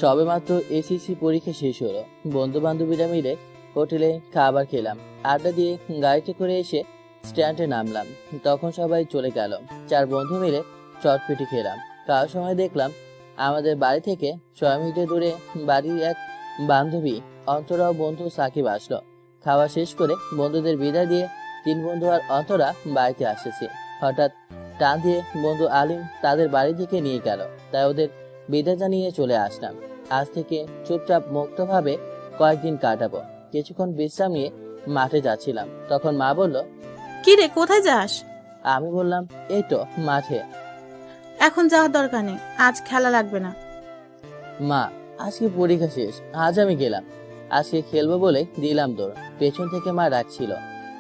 সবেমাত্র এসএসসি পরীক্ষা শেষ হলো। বন্ধু বান্ধবীরা মিলে হোটেলে খাবার খেলাম, আড্ডা দিয়ে গাড়িতে করে এসে স্ট্যান্ডে নামলাম। তখন সবাই চলে গেল। 4 বন্ধু মিলে চটপেটি খেলাম। খাওয়ার সময় দেখলাম আমাদের বাড়ি থেকে 6 মিনিটের দূরে বাড়ির এক বান্ধবী অন্তরা ও বন্ধু সাকিব আসলো। খাওয়া শেষ করে বন্ধুদের বিদায় দিয়ে 3 বন্ধু আর অন্তরা বাড়িতে আসেছে। হঠাৎ টান দিয়ে বন্ধু আলিম তাদের বাড়ি থেকে নিয়ে গেল, তাই ওদের বিদায় জানিয়ে চলে আসলাম। আজ থেকে চুপচাপ মুক্তভাবে কয়েকদিন কাটাবো। কিছুক্ষণ বিশ্রাম নিয়ে মাঠে যাচ্ছিলাম, তখন মা বলল, কি রে, কোথায় যাস? আমি বললাম, এই তো মাঠে। এখন যাওয়ার দরকার নেই, আজ খেলা লাগবে না। মা, আজকে পরীক্ষা শেষ, আজ আমি গেলাম। আজকে খেলবো বলে দিলাম দৌড়। পেছন থেকে মা ডাকছিল,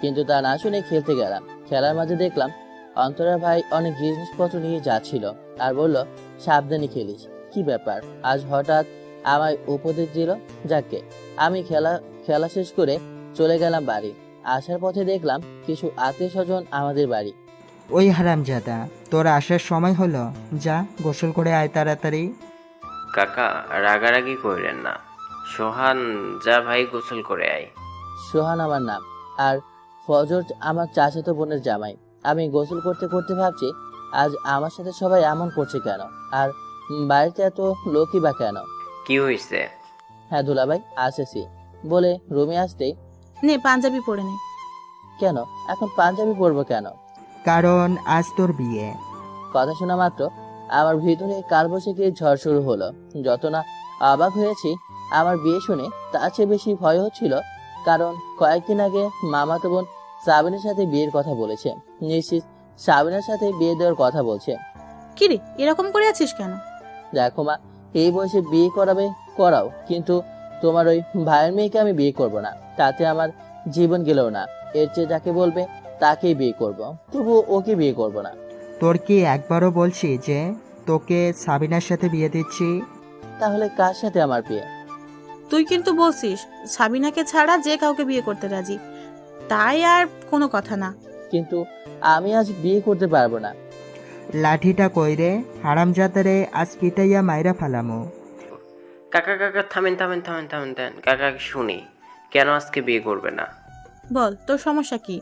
কিন্তু তা না শুনে খেলতে গেলাম। খেলার মাঝে দেখলাম অন্তরা ভাই অনেক জিনিসপত্র নিয়ে যাচ্ছিল আর বলল, সাবধানে খেলিস। কি ব্যাপার আজ হঠাৎ আমায় উপদেশ দিল? যাকে আমি খেলা শেষ করে চলে গেলাম বাড়ি। আসার পথে দেখলাম কিছু আত্মীয় স্বজন আমাদের বাড়ি। ওই হারামজাদা, তোর আসার সময় হলো, যা গোসল করে আয় তাড়াতাড়ি। কাকা রাগারাগি কইরেন না। সোহান, যা ভাই গোসল করে আয়। সোহান আমার নাম, আর ফজর আমার চাচাতো বোনের জামাই। আমি গোসল করতে করতে ভাবছি, আজ আমার সাথে সবাই এমন করছে কেন, আর বাড়িতে এত লোকই বা কেন। কি হইছে? হ্যাঁ দুলাভাই, আসেছি বলে রুমে আসতেই, নে পাঞ্জাবি পরে নে। কেন এখন পাঞ্জাবি পরবো কেন? কারণ আজ তোর বিয়ে। কথা শোনা মাত্র আমার ভিতরে কালবৈশাখী ঝড় শুরু হলো। যত না অবাক হয়েছি আমার বিয়ে শুনে, তার চেয়ে বেশি ভয় হচ্ছিল, কারণ কয়েকদিন আগে মামাতো বোন সাবিনের সাথে বিয়ের কথা বলেছে। নিশ্চিত সাবিনের সাথে বিয়ে দেওয়ার কথা বলছে। কি রে, এরকম করে আছিস কেন? দেখো মা, এই বয়সে বিয়ে করাও, কিন্তু তোমার ওই ভাইয়ের মেয়েকে আমি বিয়ে করব না। তাতে আমার জীবন গেলেও না। এর চেয়ে যাকে বলবে তাকেই বিয়ে করব, তবু ওকে বিয়ে করব না। তোর কি একবারও বলছি যে তোকে সাবিনার সাথে বিয়ে দিচ্ছি? তাহলে কার সাথে আমার বিয়ে? তুই কিন্তু বলছিস সাবিনাকে ছাড়া যে কাউকে বিয়ে করতে রাজি, তাই আর কোনো কথা না। কিন্তু আমি আজ বিয়ে করতে পারবো না। লাঠিটা কইরে, হারামজাদারে আজ পিটাইয়া মাইরা ফালামো। কাকা কাকা থামেন থামেন থামেন থামেন থামেন কাকা, শুনি কেন আজকে বিয়ে করবে না? বল তোর সমস্যা কি?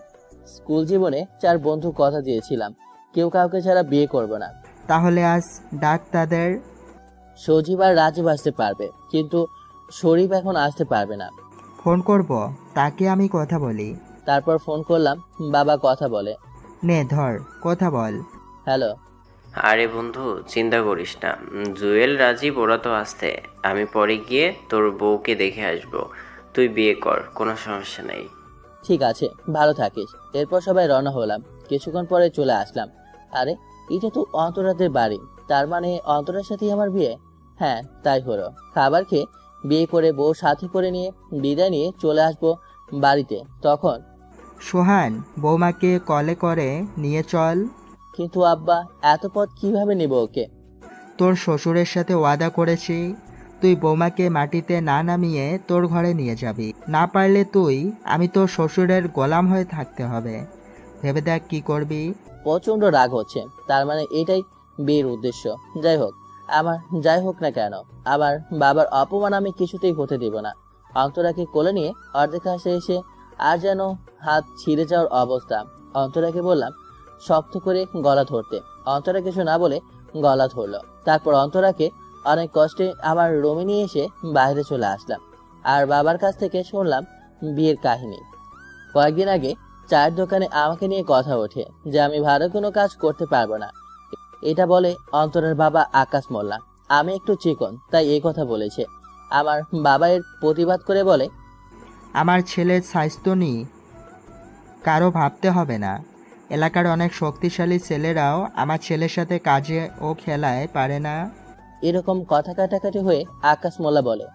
স্কুল জীবনে 4 বন্ধু কথা দিয়েছিলাম, কেউ কাউকে ছাড়া বিয়ে করব না। তাহলে আজ ডাক তাদের। সজীব আর রাজীব আসতে পারবে, কিন্তু শরীফ এখন আসতে পারবে না। ফোন করব, তাকে আমি কথা বলি। তারপর ফোন করলাম, বাবা কথা বলে। নে ধর, কথা বল। হ্যালো। আরে বন্ধু, চিন্তা করিস না। জুয়েল, রাজীব ওরা তো আসতে। আমি পরে গিয়ে তোর বউকে দেখে আসবো। তুই বিয়ে কর, কোনো সমস্যা নেই। ঠিক আছে, ভালো থাকিস। এরপর সবাই রওনা হলাম। কিছুক্ষণ পরে চলে আসলাম। আরে, এটা তো অন্তরাদের বাড়ি, তার মানে অন্তরার সাথেই আমার বিয়ে। হ্যাঁ, তাই হলো। খাবার খেয়ে বিয়ে করে বউ সাথে করে নিয়ে বিদায় নিয়ে চলে আসবো বাড়িতে। তখন, সোহান, বৌমাকে কলে করে নিয়ে চল। কিন্তু আব্বা, এত পথ কিভাবে নেব ওকে? তোর শ্বশুরের সাথে ওয়াদা করেছি, তুই বৌমাকে মাটিতে না নামিয়ে তোর ঘরে নিয়ে যাবি। না পারলে আমি তোর শ্বশুরের গোলাম হয়ে থাকতে হবে। ভেবে দেখ কি করবি। প্রচন্ড রাগ হচ্ছে, তার মানে এটাই বিয়ের উদ্দেশ্য। যাই হোক না কেন, আমার বাবার অপমান আমি কিছুতেই হতে দেব না। অন্তরাকে কোলে নিয়ে অর্ধেক হাসে এসে আর যেন হাত ছিঁড়ে যাওয়ার অবস্থা। অন্তরাকে বললাম শক্ত করে গলা ধরতে। অন্তরা কিছু না বলে গলা ধরলো। তারপর অন্তরাকে অনেক কষ্টে আমার রুমে নিয়ে এসে বাইরে চলে আসলাম, আর বাবার কাছ থেকে শুনলাম বিয়ের কাহিনী। কয়েকদিন আগে চায়ের দোকানে আমাকে নিয়ে কথা ওঠে যে আমি ভালো কোনো কাজ করতে পারবো না। এটা বলে অন্তরের বাবা আকাশ মোল্লা। আমি একটু চিকন, তাই এই কথা বলেছে। আমার বাবা এর প্রতিবাদ করে বলে, আমার ছেলের স্বাস্থ্য নিয়ে কারো ভাবতে হবে না। এলাকার অনেক শক্তিশালী ছেলেরাও আমার ছেলের সাথে কাজে ও খেলায় পারে না। এরকম কথা কাটাকাটি হয়ে আকাশ মোল্লা বলে,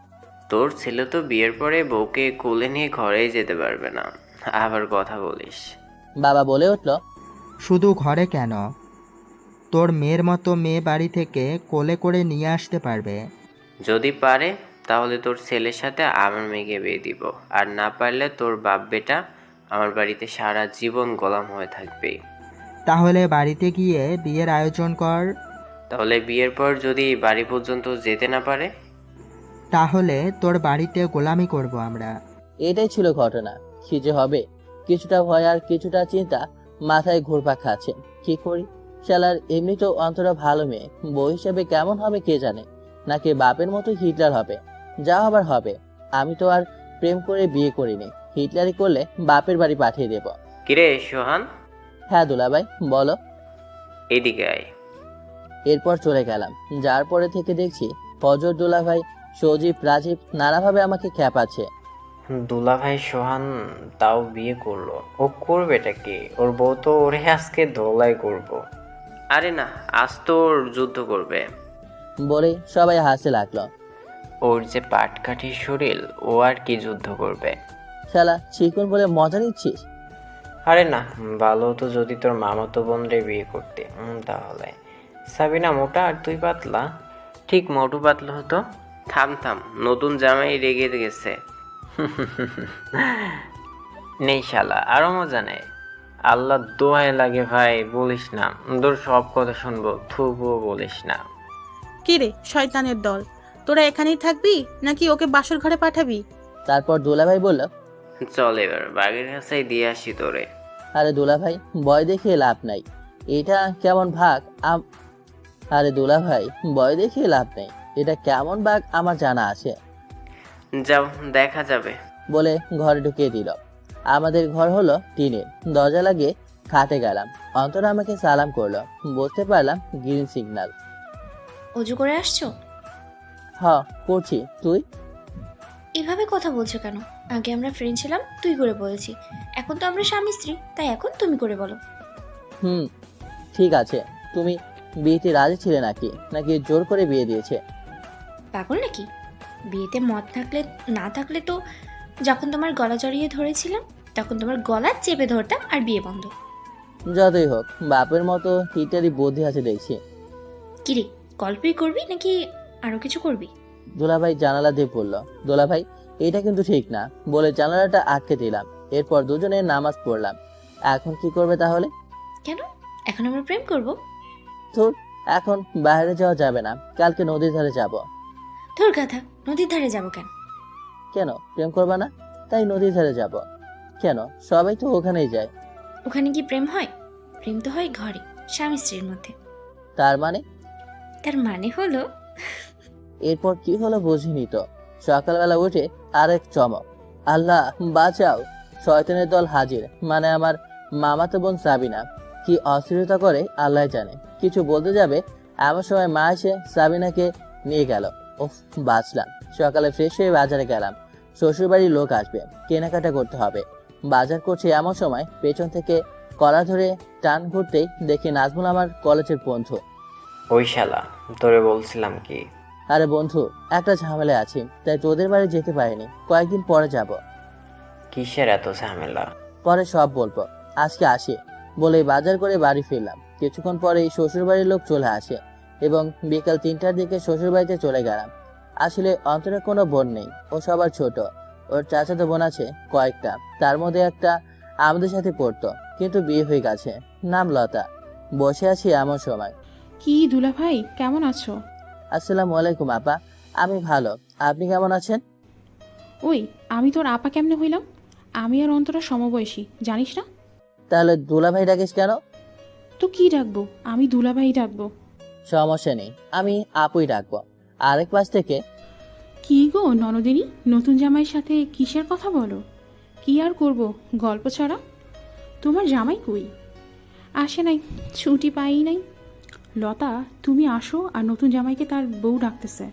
তোর ছেলে তো বিয়ের পরে বউকে কোলে নিয়ে ঘরেই যেতে পারবে না, আবার কথা বলিস। বাবা বলে উঠল, শুধু ঘরে কেন, তোর মেয়ের মতো মেয়ে বাড়ি থেকে কোলে করে নিয়ে আসতে পারবে। যদি পারে তাহলে তোর ছেলের সাথে আমার মেয়েকে বিয়ে দিব, আর না পারলে তোর বাপ বেটা আমার বাড়িতে সারা জীবন গোলাম হয়ে থাকবে। তাহলে বাড়িতে গিয়ে বিয়ের আয়োজন কর। তাহলে বিয়ের পর যদি বাড়ি পর্যন্ত যেতে না পারে? তাহলে তোর বাড়িতে গোলামি করব আমরা। এটাই ছিল ঘটনা। কি যে হবে, কিছুটা ভয় আর কিছুটা চিন্তা মাথায় ঘুরপাক খাচ্ছে। কি করি? শালার এমনিতেও অন্তরা ভালো মেয়ে, বউ হিসেবে কেমন হবে কে জানে, নাকি বাপের মতো হিটলার হবে। যা হবার হবে। আমি তো আর প্রেম করে বিয়ে করিনি, হিটলারি করলে বাপের বাড়ি পাঠিয়ে দেব। কিরে সোহান, হ্যাঁ দুলাভাই বলো। এদিকে আয়। এরপর চলে গেলাম। যার পরে থেকে দেখছি ফজর, দুলাভাই, সজীব, রাজীব নানাভাবে আমাকে খ্যাপাচ্ছে। দুলাভাই সোহান তাও বিয়ে করলো, ও করবেটা কি? ওর বউ তো ওরে আজকে ধোলাই করব। আরে না, আজ তো ওর যুদ্ধ করবে। বলেই সবাই হাসতে লাগলো। ওর যে পাটকাঠির শরীর, ও আর কি যুদ্ধ করবে? শালা চিকন বলে মজা নিচ্ছিস? আরে না, ভালো হতো যদি তোর মামাতো বোন রে বিয়ে করতে। তাহলে সাবিনা মোটা আর তুই পাতলা, ঠিক মোটু পাতলা হতো। থাম থাম, নতুন জামাই রেগে গেছে। নেই শালা, আরো মজা নেই। আল্লাহ দোহাই লাগে ভাই, বলিস না। তোর সব কথা শুনবো, থুবো বলিস না। কি রে শয়তানের দল, তোরা এখানেই থাকবি নাকি ওকে বাসর ঘরে পাঠাবি? তারপর দুলাভাই বলল, চল এবার বাগের কাছেই দিয়ে আসি তোরে। আরে দুলাভাই ভয় দেখিয়ে লাভ নাই, এটা কেমন ভাগ আরে দুলাভাই ভয় দেখিয়ে লাভ নেই, এটা কেমন ভাগ আমার জানা আছে। যাও, দেখা যাবে। বলে ঘরে ঢুকিয়ে দিল। আমাদের ঘর হলো টিনের, দরজা লাগিয়ে খাটে গেলাম। অন্তরা আমাকে সালাম করলো, বুঝতে পারলাম গ্রিন সিগন্যাল। অজু করে আসছো? হ করছি। তুই? এভাবে কথা বলছো কেন? আগে আমরা ফ্রেন্ড ছিলাম, তুই করে বলেছি। এখন তো আমরা স্বামী স্ত্রী, তাই এখন তুমি করে বলো। হুম ঠিক আছে। তুমি বিয়েতে রাজি ছিলে নাকি, নাকি জোর করে বিয়ে দিয়েছে? পাগল নাকি? বিয়েতে মত থাকলে না থাকলে তো যখন তোমার গলা জড়িয়ে ধরেছিলাম তখন তোমার গলা চেপে ধরতাম আর বিয়ে বন্ধ। যতই হোক বাপের মতো হিটারই বুদ্ধি আছে দেখছি। কিরে, গল্পই করবি নাকি আরো কিছু করবি? দোলাভাই জানালা দিয়ে পড়ল। দোলাভাই এটা কিন্তু ঠিক না, বলে জানালাটা আটকে দিলাম। এরপর দুজনে নামাজ পড়লাম। এখন কি করবে তাহলে? কেন? এখন আমরা প্রেম করব? তোর এখন বাইরে যাওয়া যাবে না, কালকে নদীর ধারে যাব। তোর গাধা, নদীর ধারে যাব কেন? কেন প্রেম করবা না? তাই নদীর ধারে যাব। কেন? সবাই তো ওখানেই যায়। ওখানে কি প্রেম হয়? প্রেম তো হয় ঘরে, স্বামী স্ত্রীর মধ্যে। তার মানে? তার মানে হলো এরপর কি হলো বুঝিনি তো। সকালবেলা উঠে আরেক চমক। আল্লাহ বাঁচাও, শয়তানের দল হাজির, মানে আমার মামাতো বোন সাবিনা। কি অস্থিরতা করে আল্লাহ জানে। কিছু বলতে যাবে এমন সময় মা এসে সাবিনাকে নিয়ে গেল। ওফ বাঁচলাম। সকালে ফ্রেশ হয়ে বাজারে গেলাম। শ্বশুরবাড়ির লোক আসবে, কেনাকাটা করতে হবে। বাজার করছে এমন সময় পেছন থেকে কলা ধরে টান ঘুরতেই দেখি নাজমুল আমার কলেজের বন্ধু। ওই শালা, তোরে বলছিলাম কি? আরে বন্ধু, একটা ঝামেলা আছে, তাই তোদের বাড়ি যেতে পারিনি, কয়েকদিন পরে যাব। কিসের এত ঝামেলা? পরে সব বলবো, আজকে আসি। বলে বাজার করে বাড়ি ফিরলাম। কিছুক্ষণ পরেই শ্বশুর বাড়ির লোক চলে আসে এবং বিকাল 3টার দিকে শ্বশুর বাড়িতে চলে গেলাম। আসলে অন্তরে কোনো বোন নেই, ও সবার ছোট। ওর চাচাতো বোন আছে কয়েকটা, তার মধ্যে একটা আমাদের সাথে পড়তো, কিন্তু বিয়ে হয়ে গেছে, নাম লতা। বসে আছি এমন সময়। কি দুলা ভাই, কেমন আছো? আসসালামু আলাইকুম আপা। আমি ভালো, আপনি কেমন আছেন? ওই, আমি তোর আপা কেমনে হইলাম? আমি আর অন্তরা সমবয়সী, জানিস না? তাহলে দুলাভাই ডাকিস কেন? তো কি ডাকবো? আমি দুলা ভাই ডাকবো। সমস্যা নেই, আমি আপুই ডাকবো। আরেক পাশ থেকে, কি গো ননদিনী, নতুন জামাইয়ের সাথে কিসের কথা বলো? কি আর করব, গল্প ছাড়া। তোমার জামাই কই? আসে নাই, ছুটি পাই নাই। লতা, তুমি আসো, আর নতুন জামাইকে তার বউ ডাকতেছে।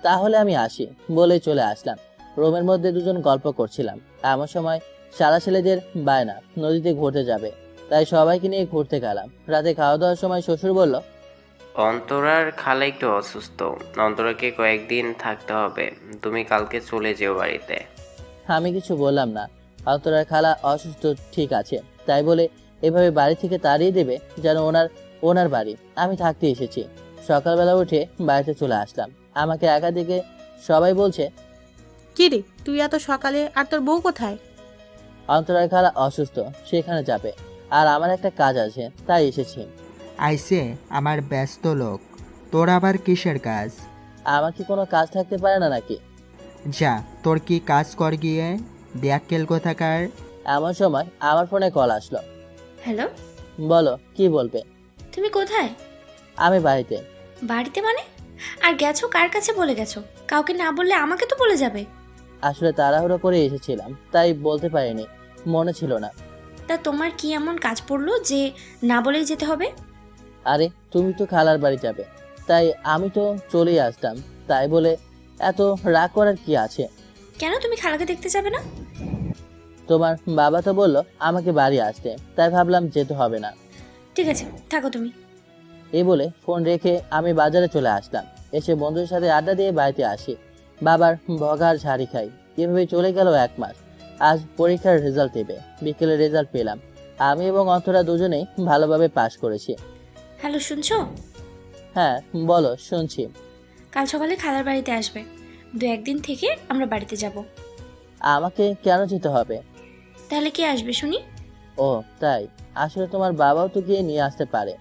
তাহলে আমি আসি বলে চলে আসলাম। রুমের মধ্যে দুজন গল্প করছিলাম। এমন সময় সারা ছেলেদের বায়না নদীতে ঘুরতে যাবে, তাই সবাইকে নিয়ে ঘুরতে গেলাম। রাতে খাওয়া দাওয়ার সময় শ্বশুর বলল, অন্তরার খালা একটু অসুস্থ, অন্তরাকে কয়েকদিন থাকতে হবে। তুমি কালকে চলে যেও বাড়িতে। আমি কিছু বললাম না। অন্তরার খালা অসুস্থ ঠিক আছে, তাই বলে এভাবে বাড়ি থেকে তাড়িয়ে দেবে যেন ওনার বাড়ি। আমি থাকতে এসেছি। সকালবেলা উঠে বাড়িতে চলে আসলাম। আমাকে একা দিকে সবাই বলছে, কি রে তুই এত সকালে, আর তোর বউ কোথায়? অন্তরার খালা অসুস্থ, সেখানে যাবে, আর আমার একটা কাজ আছে, তাই এসেছি। আইসে আমার ব্যস্ত লোক, তোর আবার কিসের কাজ? আমার কি কোনো কাজ থাকতে পারে না নাকি? যা, তোর কি কাজ কর গিয়ে, ব্যাককেল কোথাকার। এমন সময় আমার ফোনে কল আসলো। হ্যালো, বলো, কি বলবে? তুমি কোথায়? আমি বাড়িতে। বাড়িতে মানে? আর গেছো কার কাছে বলে গেছো? কাউকে না বললে আমাকে তো বলে যাবে। আসলে তাড়াহুড়ো করে এসেছিলাম, তাই বলতে পারিনি, মনে ছিল না। তা তোমার কি এমন কাজ পড়লো যে না বলেই যেতে হবে? আরে তুমি তো খালার বাড়ি যাবে, তাই আমি তো চলেই আসতাম। তাই বলে এত রাগ করার কি আছে? কেন তুমি খালাকে দেখতে যাবে না? তোমার বাবা তো বললো আমাকে বাড়ি আসতে, তাই ভাবলাম যেতে হবে না। ঠিক আছে, থাকো তুমি। এই বলে ফোন রেখে আমি বাজারে চলে আসলাম। এসে বন্ধুদের সাথে আড্ডা দিয়ে বাড়িতে আসি। বাবার বগার ঝাড়ি খাই। এভাবে চলে গেল 1 মাস। আজ পরীক্ষার রেজাল্ট দেবে। বিকেলে রেজাল্ট পেলাম। আমি এবং অন্তরা দুজনেই ভালোভাবে পাশ করেছি। হ্যালো, শুনছো? হ্যাঁ বলো, শুনছি। কাল সকালে খালার বাড়িতে আসবে। 2-1 দিন থেকে আমরা বাড়িতে যাব। আমাকে কেন যেতে হবে? তাহলে কে আসবে শুনি? ও তাই, আসলে তোমার বাবাও তো গিয়ে নিয়ে আসতে পারে।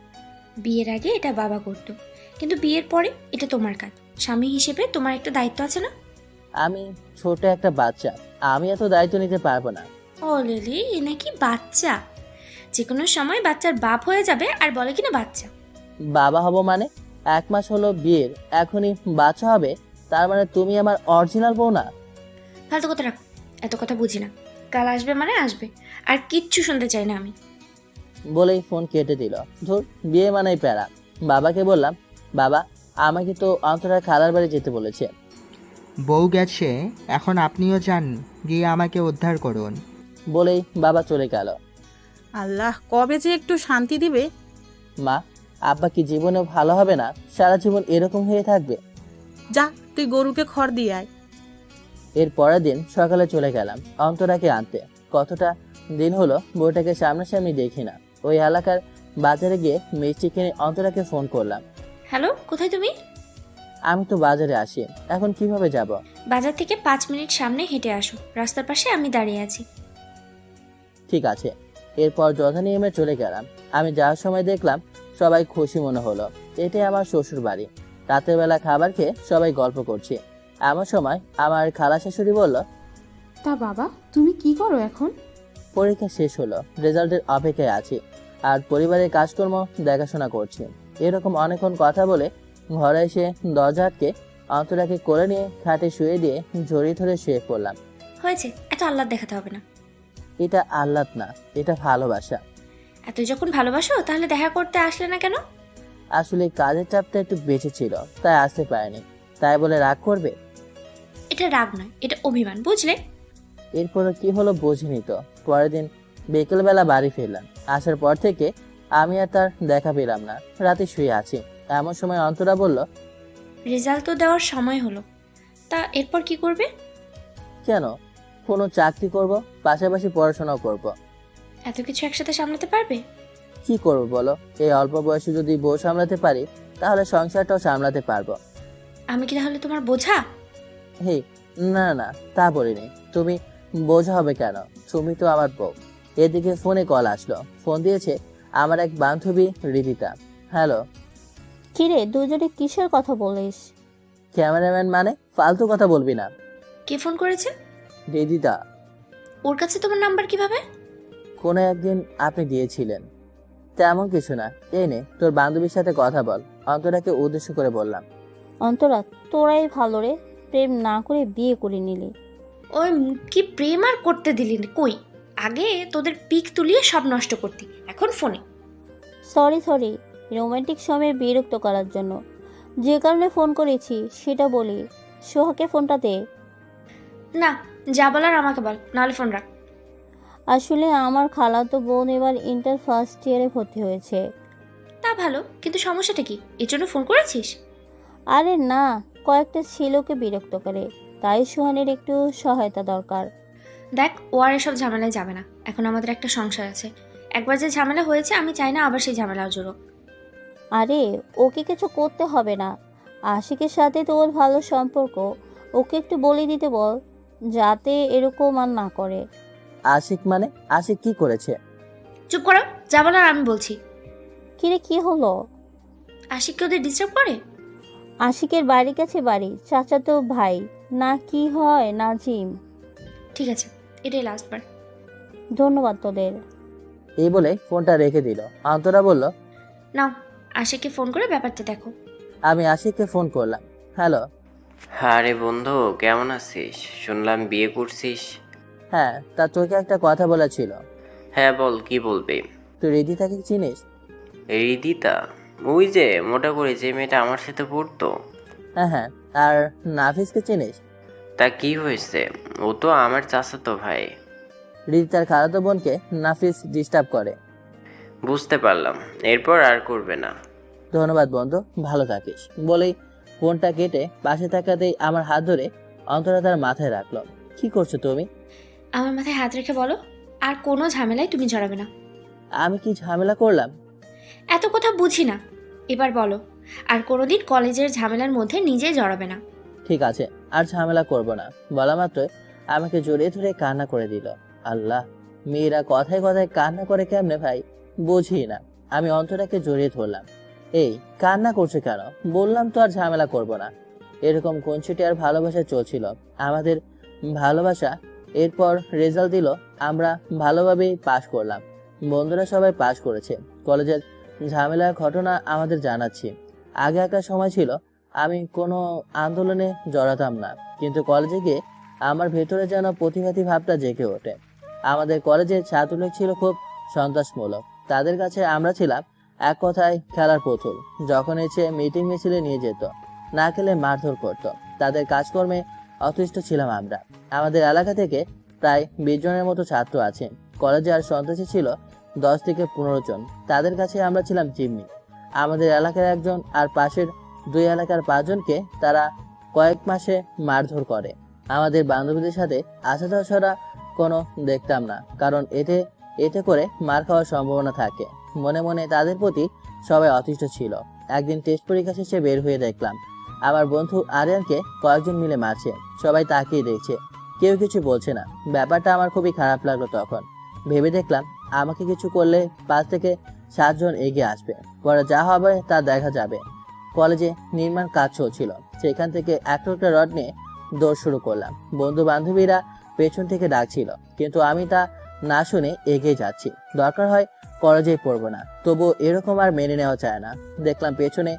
বিয়ের আগে এটা বাবা করতো, কিন্তু বিয়ের পরে এটা তোমার কাজ। স্বামী হিসেবে তোমার একটা দায়িত্ব আছে না? আমি ছোট একটা বাচ্চা, আমি এত দায়িত্ব নিতে পারবো না। ও লিলি, এ নাকি বাচ্চা? যে কোনো সময় বাচ্চার বাপ হয়ে যাবে আর বলে কিনা বাচ্চা। বাবা হব মানে? 1 মাস হলো বিয়ের, এখনই বাচ্চা হবে? তার মানে তুমি আমার অরিজিনাল বউ না? ফালতু কথা রাখো, এত কথা বুঝি না। কাল আসবে মানে আসবে, আর কিচ্ছু শুনতে চাই না আমি। বলেই ফোন কেটে দিল। ধুর, বিয়ে মানেই প্যারা। বাবাকে বললাম, বাবা আমাকে তো অন্তরা খালার বাড়ি যেতে বলেছে। বউ গেছে, এখন আপনিও যান, গিয়ে আমাকে উদ্ধার করুন। বলেই বাবা চলে গেল। আল্লাহ, কবে যে একটু শান্তি দিবে। মা, আব্বা কি জীবনেও ভালো হবে না? সারা জীবন এরকম হয়ে থাকবে? যা, তুই গরুকে খড় দিয়ে আয়। এর পরের দিন সকালে চলে গেলাম অন্তরাকে আনতে। কতটা দিন হলো বউটাকে সামনাসামনি দেখি না। ওই এলাকার বাজারে গিয়ে মিষ্টি কিনে অন্তরাকে ফোন করলাম। হ্যালো, কোথায় তুমি? আমি তো বাজারে আসি, এখন কিভাবে যাব? বাজার থেকে 5 মিনিট সামনে হেঁটে আসো, রাস্তার পাশে আমি দাঁড়িয়ে আছি। ঠিক আছে। এরপর যথানিয়মে চলে গেলাম। আমি যাওয়ার সময় দেখলাম সবাই খুশি মনে হলো। এটাই আমার শ্বশুর বাড়ি। রাতের বেলা খাবার খেয়ে সবাই গল্প করছি। এমন সময় আমার খালা শাশুড়ি বলল, তা বাবা, তুমি কি করো এখন? পরীক্ষা শেষ হলো, রেজাল্টের অপেক্ষায় আছি, আর পরিবারের কাজকর্ম দেখাশোনা করছি। এরকম অনেকক্ষণ কথা বলে ঘরে এসে দরজা আটকে অন্তরাকে কোলে নিয়ে খাটে শুয়ে দিয়ে জড়িয়ে ধরে শুয়ে পড়লাম। হয়েছে, এত আহ্লাদ দেখাতে হবে না। এটা আহ্লাদ না, এটা ভালোবাসা। এত যখন ভালোবাসো তাহলে দেখা করতে আসলে না কেন? আসলে কাজের চাপটা একটু বেঁচে ছিল, তাই আসতে পারেনি। তাই বলে রাগ করবে? এটা রাগ নয়, এটা অভিমান, বুঝলে? এরপরে কি হলো বুঝিনি তো। পরের দিন বিকেলবেলা বাড়ি ফিরলাম। আসার পর থেকে আমি আর তার দেখা পেলাম না। রাতে শুয়ে আছি। এমন সময় অন্তরা বলল, রেজাল্ট তো দেওয়ার সময় হলো, তা এরপর কি করবে? কেন? কোনো চাকরি করব, পাশাপাশি পড়াশোনাও করব। এত কিছু একসাথে সামলাতে পারবে? কি করব বলো? এই অল্প বয়সে যদি বউ সামলাতে পারি, তাহলে সংসারটাও সামলাতে পারবো। আমি কি তাহলে তোমার বোঝা? হে, না না, তা বলিনি। তুমি বোঝা হবে কেন? তুমি তো আমার বউ। এদিকে ফোনে কল আসলো। ফোন দিয়েছে আমার এক বান্ধবী রিদিতা। হ্যালো। কিরে, দুজনে কিসের কথা বলিস? ক্যামেরাম্যান মানে? ফালতু কথা বলবি না। কে ফোন করেছে? রিদিতা। ওর কাছে তোমার নাম্বার কিভাবে? কোনো একদিন আপনি দিয়েছিলেন। তেমন কিছু না। এই নে, তোর বান্ধবীর সাথে কথা বল। অন্তরাকে উদ্দেশ্য করে বললাম। অন্তরা, তোরাই ভালো রে, প্রেম না করে বিয়ে করে নিলি। ওই কি প্রেম আর করতে দিলি না? কই, আগে তোদের পিক তুলিয়ে সব নষ্ট করতি, এখন ফোনে। সরি, রোমান্টিক সময়ে বিরক্ত করার জন্য। যে কারণে ফোন করেছি সেটা বলি। সোহাকে ফোনটা দে। না, যা বলার আমাকে বল, নাহলে ফোন রাখ। আসলে আমার খালাতো বোন এবার ইন্টার ফার্স্ট ইয়ারে ভর্তি হয়েছে। তা ভালো, কিন্তু সমস্যাটা কি? এর জন্য ফোন করেছিস? আরে না, কয়েকটা ছেলেকে বিরক্ত করে, তাই সোহানের একটু সহায়তা দরকার। দেখ, ও আর এসব ঝামেলায় যাবে না। এখন আমাদের একটা সংসার আছে। একবার যে ঝামেলা হয়েছে, আমি চাই না আবার সেই ঝামেলা জোরো। আরে ওকে কিছু করতে হবে না, আশিকের সাথে তো ওর ভালো সম্পর্ক, ওকে একটু বলে দিতে বল যাতে এরকম আর না করে। আশিক মানে? আশিক কি করেছে? চুপ করো, যা বলার আমি বলছি। কিরে, কি হলো? আশিককে ওদের ডিস্টার্ব করে? আশিকের বাড়ির কাছে বাড়ি, চাচাতো ভাই না কি হয় নাজিম। ঠিক আছে, এটাই লাস্টবার। ধন্যবাদ তোদের। এই বলে ফোনটা রেখে দিল। অন্তরা বলল, নাও, আশিককে ফোন করে ব্যাপারটা দেখো। আমি আশিককে ফোন করলাম। হ্যালো। আরে বন্ধু, কেমন আছিস? শুনলাম বিয়ে করছিস। হ্যাঁ, তা তোকে একটা কথা বলা ছিল। হ্যাঁ বল, কি বলবি? তুই রিদিতাকে চিনিস? রিদিতা? ওই যে মোটা করে যে মেয়েটা আমার সাথে পড়তো। হ্যাঁ হ্যাঁ। আর নাফিসকে চিনিস? তা কি হয়েছে? ও তো আমার চাচাতো ভাই। রিদিতার খালাতো বোনকে নাফিস ডিস্টার্ব করে। বুঝতে পারলাম, এরপর আর করবে না। ধন্যবাদ বন্ধু, ভালো থাকিস বলেই ফোনটা কেটে পাশে থাকাতেই আমার হাত ধরে অন্তরা তার মাথায় রাখলো। কি করছো তুমি? আমার মাথায় হাত রেখে বলো, আর কোনো ঝামেলায় তুমি জড়াবে না। আমি কি ঝামেলা করলাম? এত কথা বুঝি না, এবার বলো, আর কোনোদিন কলেজের ঝামেলার মধ্যে নিজে জড়াবে না। ঠিক আছে, আর ঝামেলা করব না। বলা মাত্রই আমাকে জড়িয়ে ধরে কান্না করে দিল। আল্লাহ, মেয়েরা কথায় কথায় কান্না করে কেমনে ভাই, বুঝি না। আমি অন্তরাকে জড়িয়ে ধরলাম। এই কান্না করছে কেন? বললাম তো আর ঝামেলা করব না। এরকম কোনছুটি আর ভালোবাসা চলছিল আমাদের ভালোবাসা। এরপর রেজাল্ট দিল, আমরা ভালোভাবেই পাশ করলাম। বন্ধুরা সবাই পাশ করেছে। কলেজের ঝামেলার ঘটনা আমাদের জানাচ্ছি। আগে একটা সময় ছিল আমি কোনো আন্দোলনে জড়াতাম না, কিন্তু কলেজে গিয়ে আমার ভেতরে যেন প্রতিবাদী ভাবটা জেগে ওঠে। আমাদের কলেজের ছাত্রলীগ ছিল খুব সন্ত্রাসমূলক। তাদের কাছে আমরা ছিলাম এক কথায় খেলার পুতুল। যখন এসে মিটিং মিছিলে নিয়ে যেত, না খেলে মারধর করত। তাদের কাজকর্মে অতিষ্ঠ ছিলাম আমরা। আমাদের এলাকা থেকে প্রায় 20 জনের মতো ছাত্র আছে। কলেজে আর সন্ত্রাসী ছিল 10 থেকে 15 জন। তাদের কাছে আমরা ছিলাম জিম্মি। আমাদের এলাকার একজন আর পাশের 2 এলাকার 5 জনকে তারা কয়েক মাসে মারধর করে। আমাদের বান্ধবীদের সাথে আসা যাওয়া ছাড়া কোনো দেখতাম না, কারণ এতে করে মার খাওয়ার সম্ভাবনা থাকে। মনে মনে তাদের প্রতি সবাই অতিষ্ঠ ছিল। একদিন টেস্ট পরীক্ষা শেষে বের হয়ে দেখলাম আমার বন্ধু আরিয়ানকে কয়েকজন মিলে মারছে। সবাই তাকিয়ে দেখছে, কেউ কিছু বলছে না। ব্যাপারটা আমার খুবই খারাপ লাগলো। তখন ভেবে দেখলাম আমাকে কিছু করলে 5 থেকে 7 জন এগিয়ে আসবে। পরে যা হবে তা দেখা যাবে। কলেজে নির্মাণ কাজ চলছিল। সেখান থেকে একটা রড নিয়ে দৌড় শুরু করলাম। বন্ধু বান্ধবীরা পেছন থেকে ডাকছিল, কিন্তু আমি তা না শুনে এগিয়ে যাচ্ছি। দরকার হয় কলেজেই পড়বো না, তবুও এরকম আর মেনে নেওয়া যায় না। দেখলাম পেছনে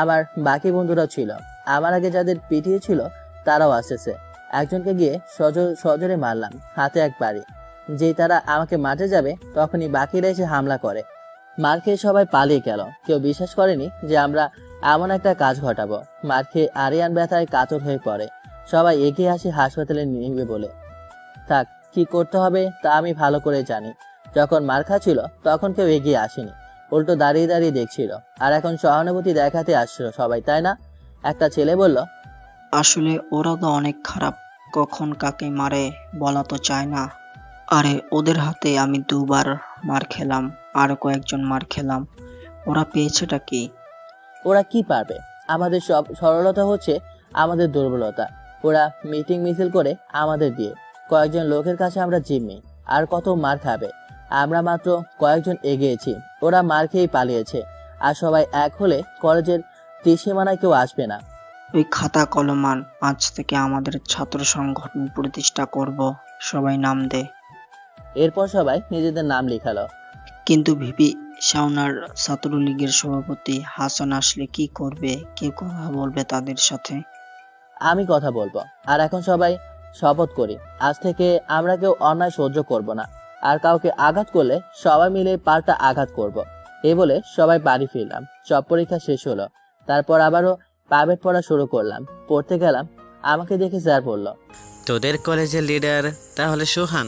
আমার বাকি বন্ধুরাও ছিল। আমার আগে যাদের পিটিয়েছিল তারাও আসতেছে। একজনকে গিয়ে সজোরে মারলাম, হাতে এক বাড়ি। যেই তারা আমাকে মারতে যাবে, তখনই বাকিরা এসে হামলা করে। মার খেয়ে সবাই পালিয়ে গেল। কেউ বিশ্বাস করেনি যে আমরা এমন একটা কাজ ঘটাবো। মার খেয়ে আরিয়ান ব্যথায় কাতর হয়ে পড়ে। সবাই এগিয়ে আসে হাসপাতালে নিবে বলে। থাক, কি করতে হবে তা আমি ভালো করে জানি। যখন মার খাচ্ছিল তখন কেউ এগিয়ে আসেনি, উল্টো দাঁড়িয়ে দাঁড়িয়ে দেখছিল। আর এখন সহানুভূতি দেখাতে আসছিল সবাই, তাই না? একটা ছেলে বলল, আসলে ওরা তো অনেক খারাপ, কখন কাকে মারে বলা তো চায় না। আরে ওদের হাতে আমি 2 বার মার খেলাম, আরো কয়েকজন মার খেলাম, ওরা পেয়েছেটা কি? ওরা কি পারবে? আমাদের সব সরলতা হচ্ছে আমাদের দুর্বলতা। ওরা মিটিং মিছিল করে আমাদের দিয়ে। কয়েকজন লোকের কাছে আমরা জিম্মি, আর কত মার খাবে? আমরা মাত্র কয়েকজন এগিয়েছি, ওরা মার খেয়েই পালিয়েছে। আর সবাই এক হলে কলেজের ত্রিসীমানায় কেউ আসবে না। ওই খাতা কলমান, আজ থেকে আমাদের ছাত্র সংগঠন প্রতিষ্ঠা করব, সবাই নাম দে। এরপর সবাই নিজেদের নাম লিখালো। কিন্তু ভিপি শাওনার ছাত্রলীগের সভাপতি হাসান আসলে কি করবে? কে কথা বলবে তাদের সাথে? আমি কথা বলবো। আর এখন সবাই শপথ করি, আজ থেকে আমরা কেউ অন্যায় সহ্য করব না। আর কাউকে আঘাত করলে সবাই মিলে পাল্টা আঘাত করব। এই বলে সবাই বাড়ি ফিরলাম। সব পরীক্ষা শেষ হলো। তারপর আবারও প্রাইভেট পড়া শুরু করলাম। পড়তে গেলাম, আমাকে দেখে স্যার বলল, তোদের কলেজের লিডার তাহলে সোহান?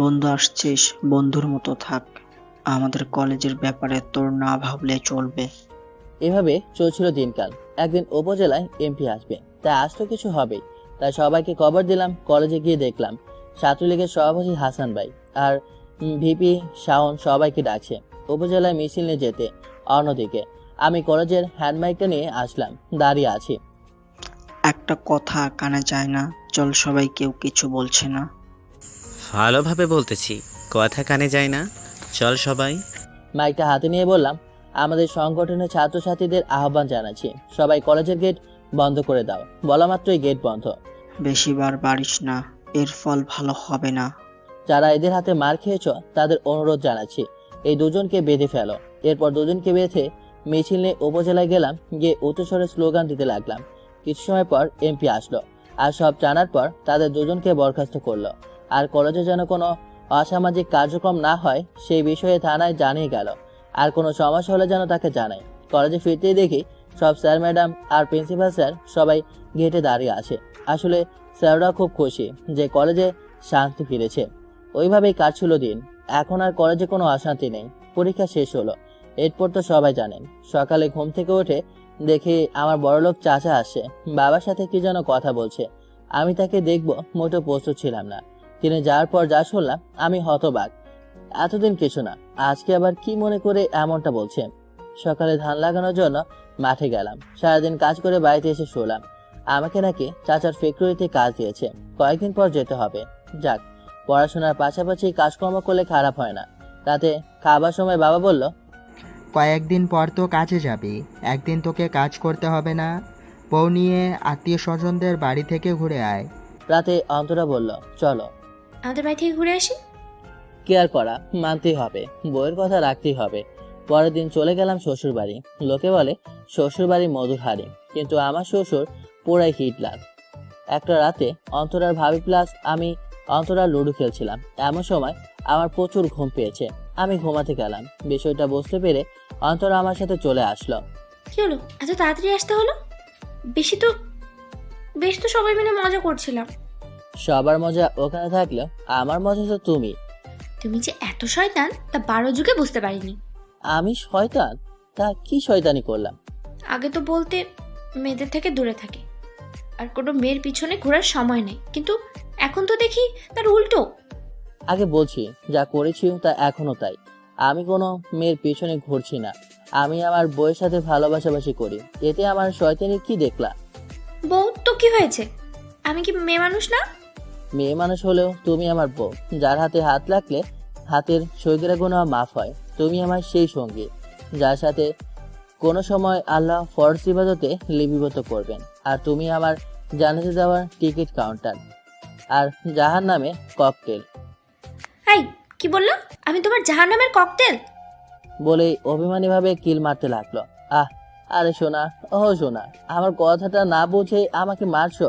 বন্ধু আসছিস, বন্ধুর মতো থাক, আমাদের কলেজের ব্যাপারে তোর না ভাবলে চলবে। এভাবে চলছিল দিনকাল। একদিন উপজেলায় এমপি আসবে, তাই আজ তো কিছু হবেই। তাই সবাইকে খবর দিলাম। কলেজে গিয়ে দেখলাম ছাত্রলীগের সভাপতি হাসান ভাই আর ভিপি শাওন সবাইকে ডাকছে উপজেলায় মিছিল নিয়ে যেতে। অন্যদিকে আমি কলেজের হ্যান্ডমাইকটা নিয়ে আসলাম, দাঁড়িয়ে আছি। একটা কথা কানে যায় না, চল সবাই, কেউ কিছু বলছে না। ভালোভাবে বলতেছি, কথা কানে যায় না, চল সবাই। মাইকটা হাতে নিয়ে বললাম, আমাদের সংগঠনের ছাত্রছাত্রীদের আহ্বান জানাচ্ছি, সবাই কলেজের গেট বন্ধ করে দাও। বলা মাত্রই গেট বন্ধ। বেশিবার বাড়িস না, এর ফল ভালো হবে না। যারা এদের হাতে মার খেয়েছ তাদের অনুরোধ জানাচ্ছি, এই দুজনকে বেঁধে ফেলো। এরপর দুজনকে বেঁধে মিছিল নিয়ে উপজেলায় গেলাম, গিয়ে উচ্চস্বরে স্লোগান দিতে লাগলাম। কিছু সময় পর এমপি আসলো, আর সব জানার পর তাদের দুজনকে বরখাস্ত করলো। আর কলেজে যেন কোনো অসামাজিক কার্যক্রম না হয় সেই বিষয়ে থানায় জানিয়ে গেল। আর কোনো সমস্যা হলে যেন তাকে জানায়। কলেজে ফিরতেই দেখি সব স্যার ম্যাডাম আর প্রিন্সিপাল স্যার সবাই গেটে দাঁড়িয়ে আছে। আসলে স্যাররা খুব খুশি যে কলেজে শান্তি ফিরেছে। ওইভাবেই কাটছিল দিন। এখন আর কলেজে কোনো অশান্তি নেই। পরীক্ষা শেষ হলো, এরপর তো সবাই জানেন। সকালে ঘুম থেকে উঠে দেখি আমার বড়লোক চাচা আসে, বাবার সাথে কি যেন কথা বলছে। আমি তাকে দেখব মোটেও প্রস্তুত ছিলাম না। তিনি যাওয়ার পর যা শুনলাম আমি হতবাক। এতদিন কিছু না, আজকে আবার কি মনে করে এমনটা বলছে। সকালে ধান লাগানোর জন্য মাঠে গেলাম। সারাদিন কাজ করে বাড়িতে এসে শুলাম আমাকে নাকি চাচার ফ্যাক্টরিতে কাজ দিয়েছে, কয়েকদিন পর যেতে হবে। যাক, পড়াশোনার পাশাপাশি কাজকর্ম করলে খারাপ হয় না। রাতে খাবার সময় বাবা বলল, কয়েকদিন পর তো কাজে যাবি, একদিন তোকে কাজ করতে হবে না। বউ নিয়ে আত্মীয় স্বজনদের বাড়ি থেকে ঘুরে আয়। রাতে অন্তরা বলল, চলো। আমাদের বাড়ি থেকে ঘুরে আসি। কেয়ার করা মানতেই হবে, বইয়ের কথা রাখতেই হবে। পরের দিন চলে গেলাম শ্বশুর বাড়ি। লোকে বলে শ্বশুর বাড়ি মধুর হাড়ি, কিন্তু আমার শ্বশুর পুরাই হিটলার। একটা রাতে অন্তরার ভাবি প্লাস আমি অন্তরার লুডো খেলছিলাম। এমন সময় আমার প্রচুর ঘুম পেয়েছে। আমি ঘুমাতে গেলাম। বিষয়টা বুঝতে পেরে অন্তরা আমার সাথে চলে আসলো। কি হলো, এত তাড়াতাড়ি আসতে হলো? বেশ তো সবাই মিলে মজা করছিলাম। সবার মজা ওখানে থাকলেও আমার মজা তো তুমি। তুমি যে এত শয়তান তা 12 যুগে বুঝতে পারিনি। আমি শয়তান? তা কি শয়তানি করলাম? আগে তো বলতে মেয়েদের থেকে দূরে থাকে, আর কোনো মেয়ের পিছনে ঘোরার সময় নেই, কিন্তু এখন তো দেখি তার উল্টো। আগে বলছি, যা করেছি তা এখনো তাই। আমি কোনো মেয়ের পেছনে ঘুরছি না। আমি আমার বউয়ের সাথে ভালোবাসাবাসি করি। এতে আমার শয়তানি কি দেখলা? বউ তো কি হয়েছে? আমি কি মেয়ে মানুষ না? মেয়ে মানুষ হলেও তুমি আমার বউ, যার হাতে হাত লাগলে হাতের সৈগেরা গুনাহ মাফ হয়। তুমি আমার সেই সঙ্গী যার সাথে কোনো সময় আল্লাহ ফরজ ইবাদতে লিপিবদ্ধ করবেন। আর তুমি আমার জানাতে দেওয়ার টিকিট কাউন্টার আর জাহান্নামে ককটেল। এই কি বললো? আমি তোমার জাহান্নামের ককটেল? বলে অভিমানীভাবে কিল মারতে লাগলো। আরে সোনা, ও সোনা, আমার কথাটা না বুঝে আমাকে মারছো?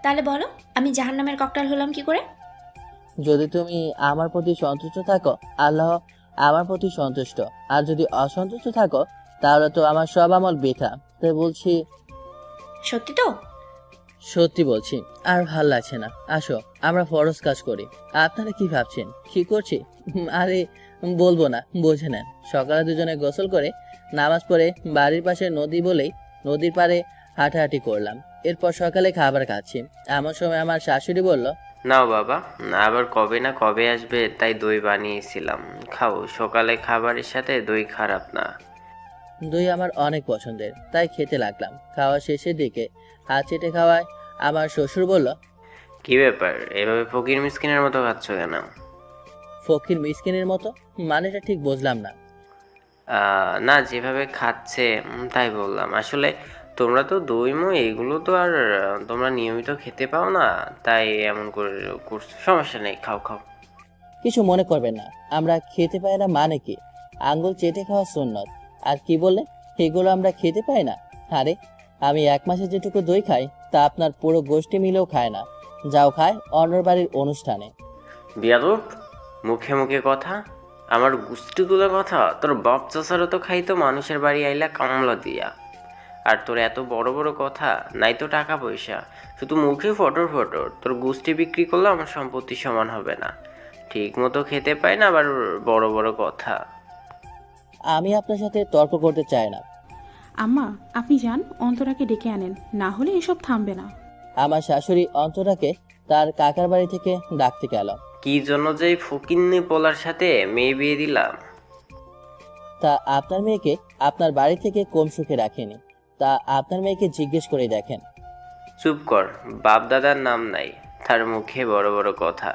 তাহলে বলো আমি জাহান্নামের ককটেল হলাম কি করে? যদি তুমি আমার প্রতি সন্তুষ্ট থাকো, আল্লাহ আমার প্রতি সন্তুষ্ট। আর যদি অসন্তুষ্ট থাকো, তাহলে তো আমার সব আমল বৃথা। তাই বলছি। সত্যি তো? সত্যি বলছি। আর ভাল লাগছে না, আসো আমরা ফরজ কাজ করি। আপনারা কি ভাবছেন কি করছি? আরে বলবো না, বুঝে নেন। সকালে দুজনে গোসল করে নামাজ পড়ে বাড়ির পাশে নদী বলেই নদীর পাড়ে হাঁটাহাঁটি করলাম। এরপর সকালে খাবার খাচ্ছি। এমন সময় আমার শাশুড়ি বলল, নাও বাবা, আবার কবে না কবে আসবে, তাই দই বানিয়েছিলাম, খাও। সকালে খাবারের সাথে দই খারাপ না। দই আমার অনেক পছন্দের, তাই খেতে লাগলাম। খাওয়া শেষের দিকে হাত চেটে খাওয়ায় আমার শ্বশুর বলল, কি ব্যাপার, এভাবে ফকির মিসকিনের মতো খাচ্ছ কেন? ফকির মিসকিনের মতো মানেটা ঠিক বুঝলাম না। না, যেভাবে খাচ্ছে তাই বললাম। আসলে তোমরা তো দই মই এগুলো তো আর তোমরা নিয়মিত খেতে পাও না, তাই এমন করে করছো। সমস্যা নেই, খাও খাও। কিছু মনে করবেন না, আমরা খেতে পাই না মানে কি? আঙ্গুল চেটে খাওয়া সুন্নত। আর কি বলে এগুলো আমরা খেতে পাই না? আরে আমি 1 মাসে যেটুকু দই খাই তা আপনার পুরো গোষ্ঠী মিলেও খায় না, যাও খায় অন্যর বাড়ির অনুষ্ঠানে। বিয়াদব, মুখে মুখে কথা, আমার গোষ্ঠীগুলোর কথা। তোর বাপ চাচারও তো খাইতো মানুষের বাড়ি আইলা কামলা দিয়া। আর তোর এত বড় বড় কথা, নাই তো টাকা পয়সা, শুধু মুখে ফটর ফটর। তোর গোষ্ঠী বিক্রি করলে আমার সম্পত্তি সমান হবে না। ঠিক মতো খেতে পাই না, আবার বড় বড় কথা। আমি আপনার সাথে তর্ক করতে চাই না। আম্মা, আপনি যান, অন্তরাকে ডেকে আনেন, না হলে এসব থামবে না। আমার শাশুড়ি অন্তরাকে তার কাকার বাড়ি থেকে ডাকতে গেল। কি জন্য যে ফকিন্নি পোলার সাথে মেয়ে বিয়ে দিলাম? তা আপনার মেয়েকে আপনার বাড়ি থেকে কম সুখে রাখেনি, তা আপনার মেয়েকে জিজ্ঞেস করে দেখেন। চুপ কর, বাপ দাদার নাম নাই, তার মুখে বড় বড় কথা।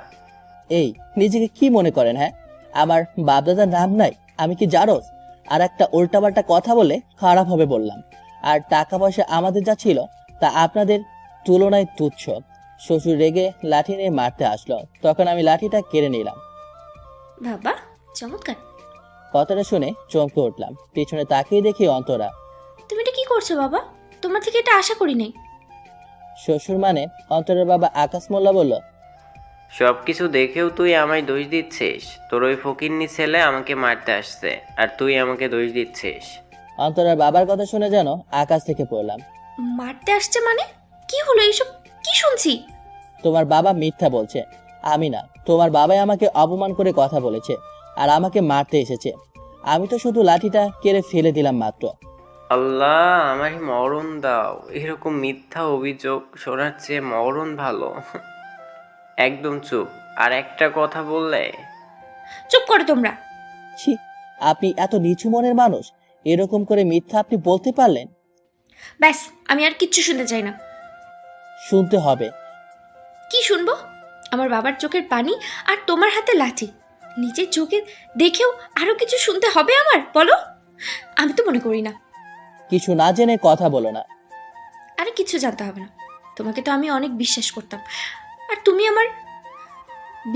এই নিজেকে কি মনে করেন? হ্যাঁ, আমার বাপদাদার নাম নাই? আমি কি জারজ? আর একটা উল্টাপাল্টা কথা বলে খারাপ হবে বললাম। আর টাকা পয়সা আমাদের যা ছিল তা আপনাদের তুলনায় তুচ্ছ। শ্বশুর রেগে লাঠি নিয়ে মারতে আসলো, তখন আমি লাঠিটা কেড়ে নিলাম। বাবা চমৎকার। কথাটা শুনে চমকে উঠলাম, পিছনে তাকিয়ে দেখি অন্তরা। তুমি এটা কি করছো বাবা? তোমার থেকে এটা আশা করি নাই। শ্বশুর মানে অন্তরের বাবা আকাশ মোল্লা বলল, সব কিছু দেখেও তুই আমায় দোষ দিচ্ছিস? তোর ওই ফকিন্নি ছেলে আমাকে মারতে আসছে আর তুই আমাকে দোষ দিচ্ছিস? অন্তরার বাবার কথা শুনে যেন আকাশ থেকে পড়লাম। মারতে আসছে মানে? কি হলো এইসব? কি শুনছি? তোমার বাবা মিথ্যা বলছে, আমি না। তোমার বাবাই আমাকে অপমান করে কথা বলেছে আর আমাকে মারতে এসেছে। আমি তো শুধু লাঠিটা কেড়ে ফেলে দিলাম মাত্র। আল্লাহ, আমায় মরণ দাও। এরকম মিথ্যা অভিযোগ শোনার চেয়ে মরণ ভালো। একদম চুপ। আর একটা কথা বললে? চুপ করো তোমরা। ছি, আপনি এত নিচু মনের মানুষ, এরকম করে মিথ্যা আপনি বলতে পারলেন? ব্যাস, আমি আর কিচ্ছু শুনতে চাই না। শুনতে হবে। কি শুনবো? আমার বাবার চোখের পানি আর তোমার হাতে লাঠি। নিজের চোখে দেখেও আরো কিছু শুনতে হবে আমার? বলো। আমি তো মনে করি না। কিছু না জেনে কথা বলো না। আরে কিছু জানতে হবে না। তোমাকে তো আমি অনেক বিশ্বাস করতাম, আর তুমি আমার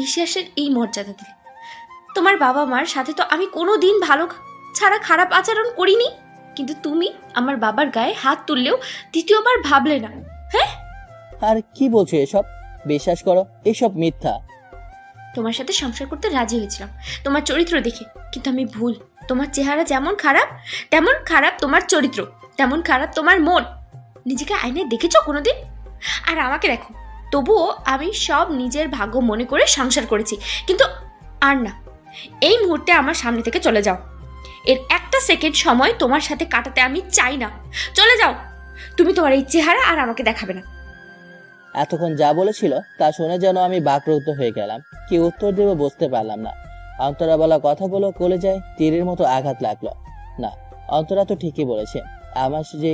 বিশ্বাসের এই মর্যাদা দিলে। তোমার বাবা মার সাথে তো আমি কোনো দিন ভালো ছাড়া খারাপ আচরণ করিনি, কিন্তু তুমি আমার বাবার গায়ে হাত তুললেও দ্বিতীয়বার ভাবলে না। হ্যাঁ, আর কি বলছো এসব? বিশ্বাস করো, এসব মিথ্যা। তোমার সাথে সংসার করতে রাজি হয়েছিলাম তোমার চরিত্র দেখে, কিন্তু আমি ভুল। তোমার চেহারা যেমন খারাপ, তেমন খারাপ তোমার চরিত্র, তেমন খারাপ তোমার মন। নিজেকে আয়নায় দেখেছো কোনোদিন? আর আমাকে দেখো, তবুও আমি সব নিজের ভাগ্য মনে করে সংসার করেছি, কিন্তু আর না। এই মুহূর্তে আমার সামনে থেকে চলে যাও। এর একটা সেকেন্ড সময় তোমার সাথে কাটাতে আমি চাই না। চলে যাও। তুমি তোমার এই চেহারা আর আমাকে দেখাবে না। এতক্ষণ যা বলেছিল তা শুনে যেন আমি বাকরুদ্ধ হয়ে গেলাম। কি উত্তর দেবো বুঝতে পারলাম না। অন্তরা বলা কথাগুলো কলেজায় তীরের মতো আঘাত লাগলো। না, অন্তরা তো ঠিকই বলেছে। আমার যে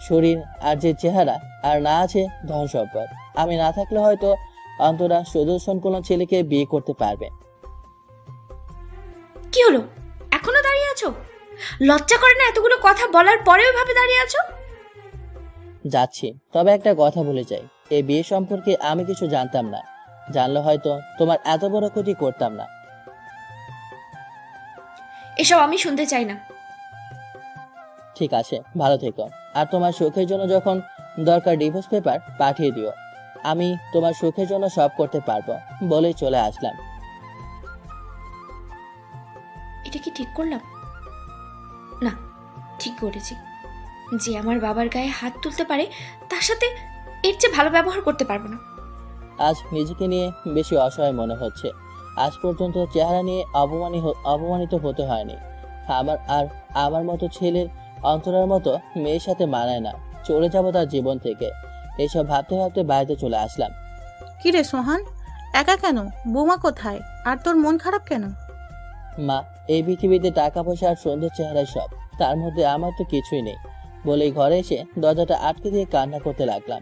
শরীর আর যে চেহারা, আর না আছে ধন সম্পদ। আমি না থাকলে হয়তো অন্তরা সুদর্শন কোনো ছেলেকে বিয়ে করতে পারবে। কি হলো? এখনো দাঁড়িয়ে আছো? লজ্জা করে না এতগুলো কথা বলার পরেও ভাবে দাঁড়িয়ে আছো? যাচ্ছি, তবে একটা কথা বলে যাই। এই বিয়ে সম্পর্কে আমি কিছু জানতাম না। জানলে হয়তো তোমার এত বড় ক্ষতি করতাম না। এসব আমি শুনতে চাই না। ঠিক আছে, ভালো থেকো। আর তোমার সুখের জন্য যখন দরকার ডিভোর্স পেপার পাঠিয়ে দিও। আমি তোমার সুখের জন্য সব করতে পারবো বলেই চলে আসলাম। এটা কি ঠিক করলাম? না, ঠিক করেছি। যে আমার বাবার গায়ে হাত তুলতে পারে তার সাথে এর চেয়ে ভালো ব্যবহার করতে পারবো না। আজ নিজেকে নিয়ে বেশি অসহায় মনে হচ্ছে। আজ পর্যন্ত চেহারা নিয়ে অপমানিত হতে হয়নি। আমার মতো ছেলের অন্তরার মতো মেয়ের সাথে মানায় না। চলে যাবো তার জীবন থেকে। এইসব ভাবতে ভাবতে বাড়িতে চলে আসলাম। কি রে সোহান, একা কেন? বৌমা কোথায়? আর তোর মন খারাপ কেন? মা, এই পৃথিবীতে টাকা পয়সা আর সুন্দর চেহারাই সব, তার মধ্যে আমার তো কিছুই নেই বলেই ঘরে এসে দরজাটা আটকে দিয়ে কান্না করতে লাগলাম।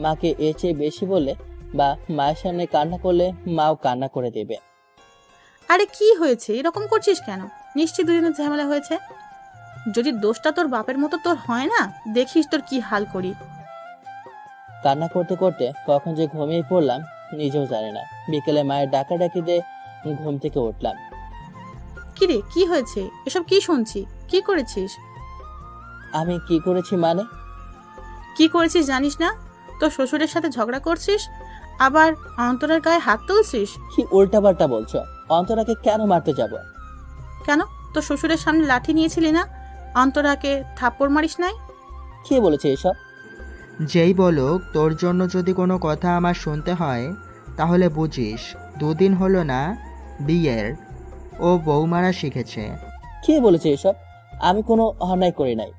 মাকে এর চেয়ে বেশি বললে বা মায়ের সামনে কান্না করলে মাও কান্না করে দেবে। আরে কি হয়েছে? এরকম করছিস কেন? নিশ্চয়ই দুদিনের ঝামেলা হয়েছে। যদি দোষটা তোর বাপের মতো তোর হয় না, দেখিস তোর কি হাল করি। কান্না করতে করতে কখন যে ঘুমিয়ে পড়লাম নিজেও জানি না। বিকেলে মায়ের ডাকাডাকি দিয়ে ঘুম থেকে উঠলাম। কি রে, কি হয়েছে? এসব কি শুনছি? কি করেছিস? আমি কি করেছি মানে? কি করেছিস জানিস না? তোর শ্বশুরের সাথে ঝগড়া করছিস, আবার অন্তরের গায়ে হাত তুলছিস। কি উল্টাপাল্টা বলছো? অন্তরাকে কেন মারতে যাব? কেন? তোর শ্বশুরের সামনে লাঠি নিয়েছিলি না? অন্তরাকে থাপ্পড় মারিস নাই? কে বলেছে এসব? যেই বলুক, তোর জন্য যদি কোনো কথা আমার শুনতে হয় তাহলে বুঝিস 2 দিন হলো না বিয়ের, ও বৌমারা শিখেছে। কে বলেছে এসব? আমি কোনো অন্যায় করি নাই।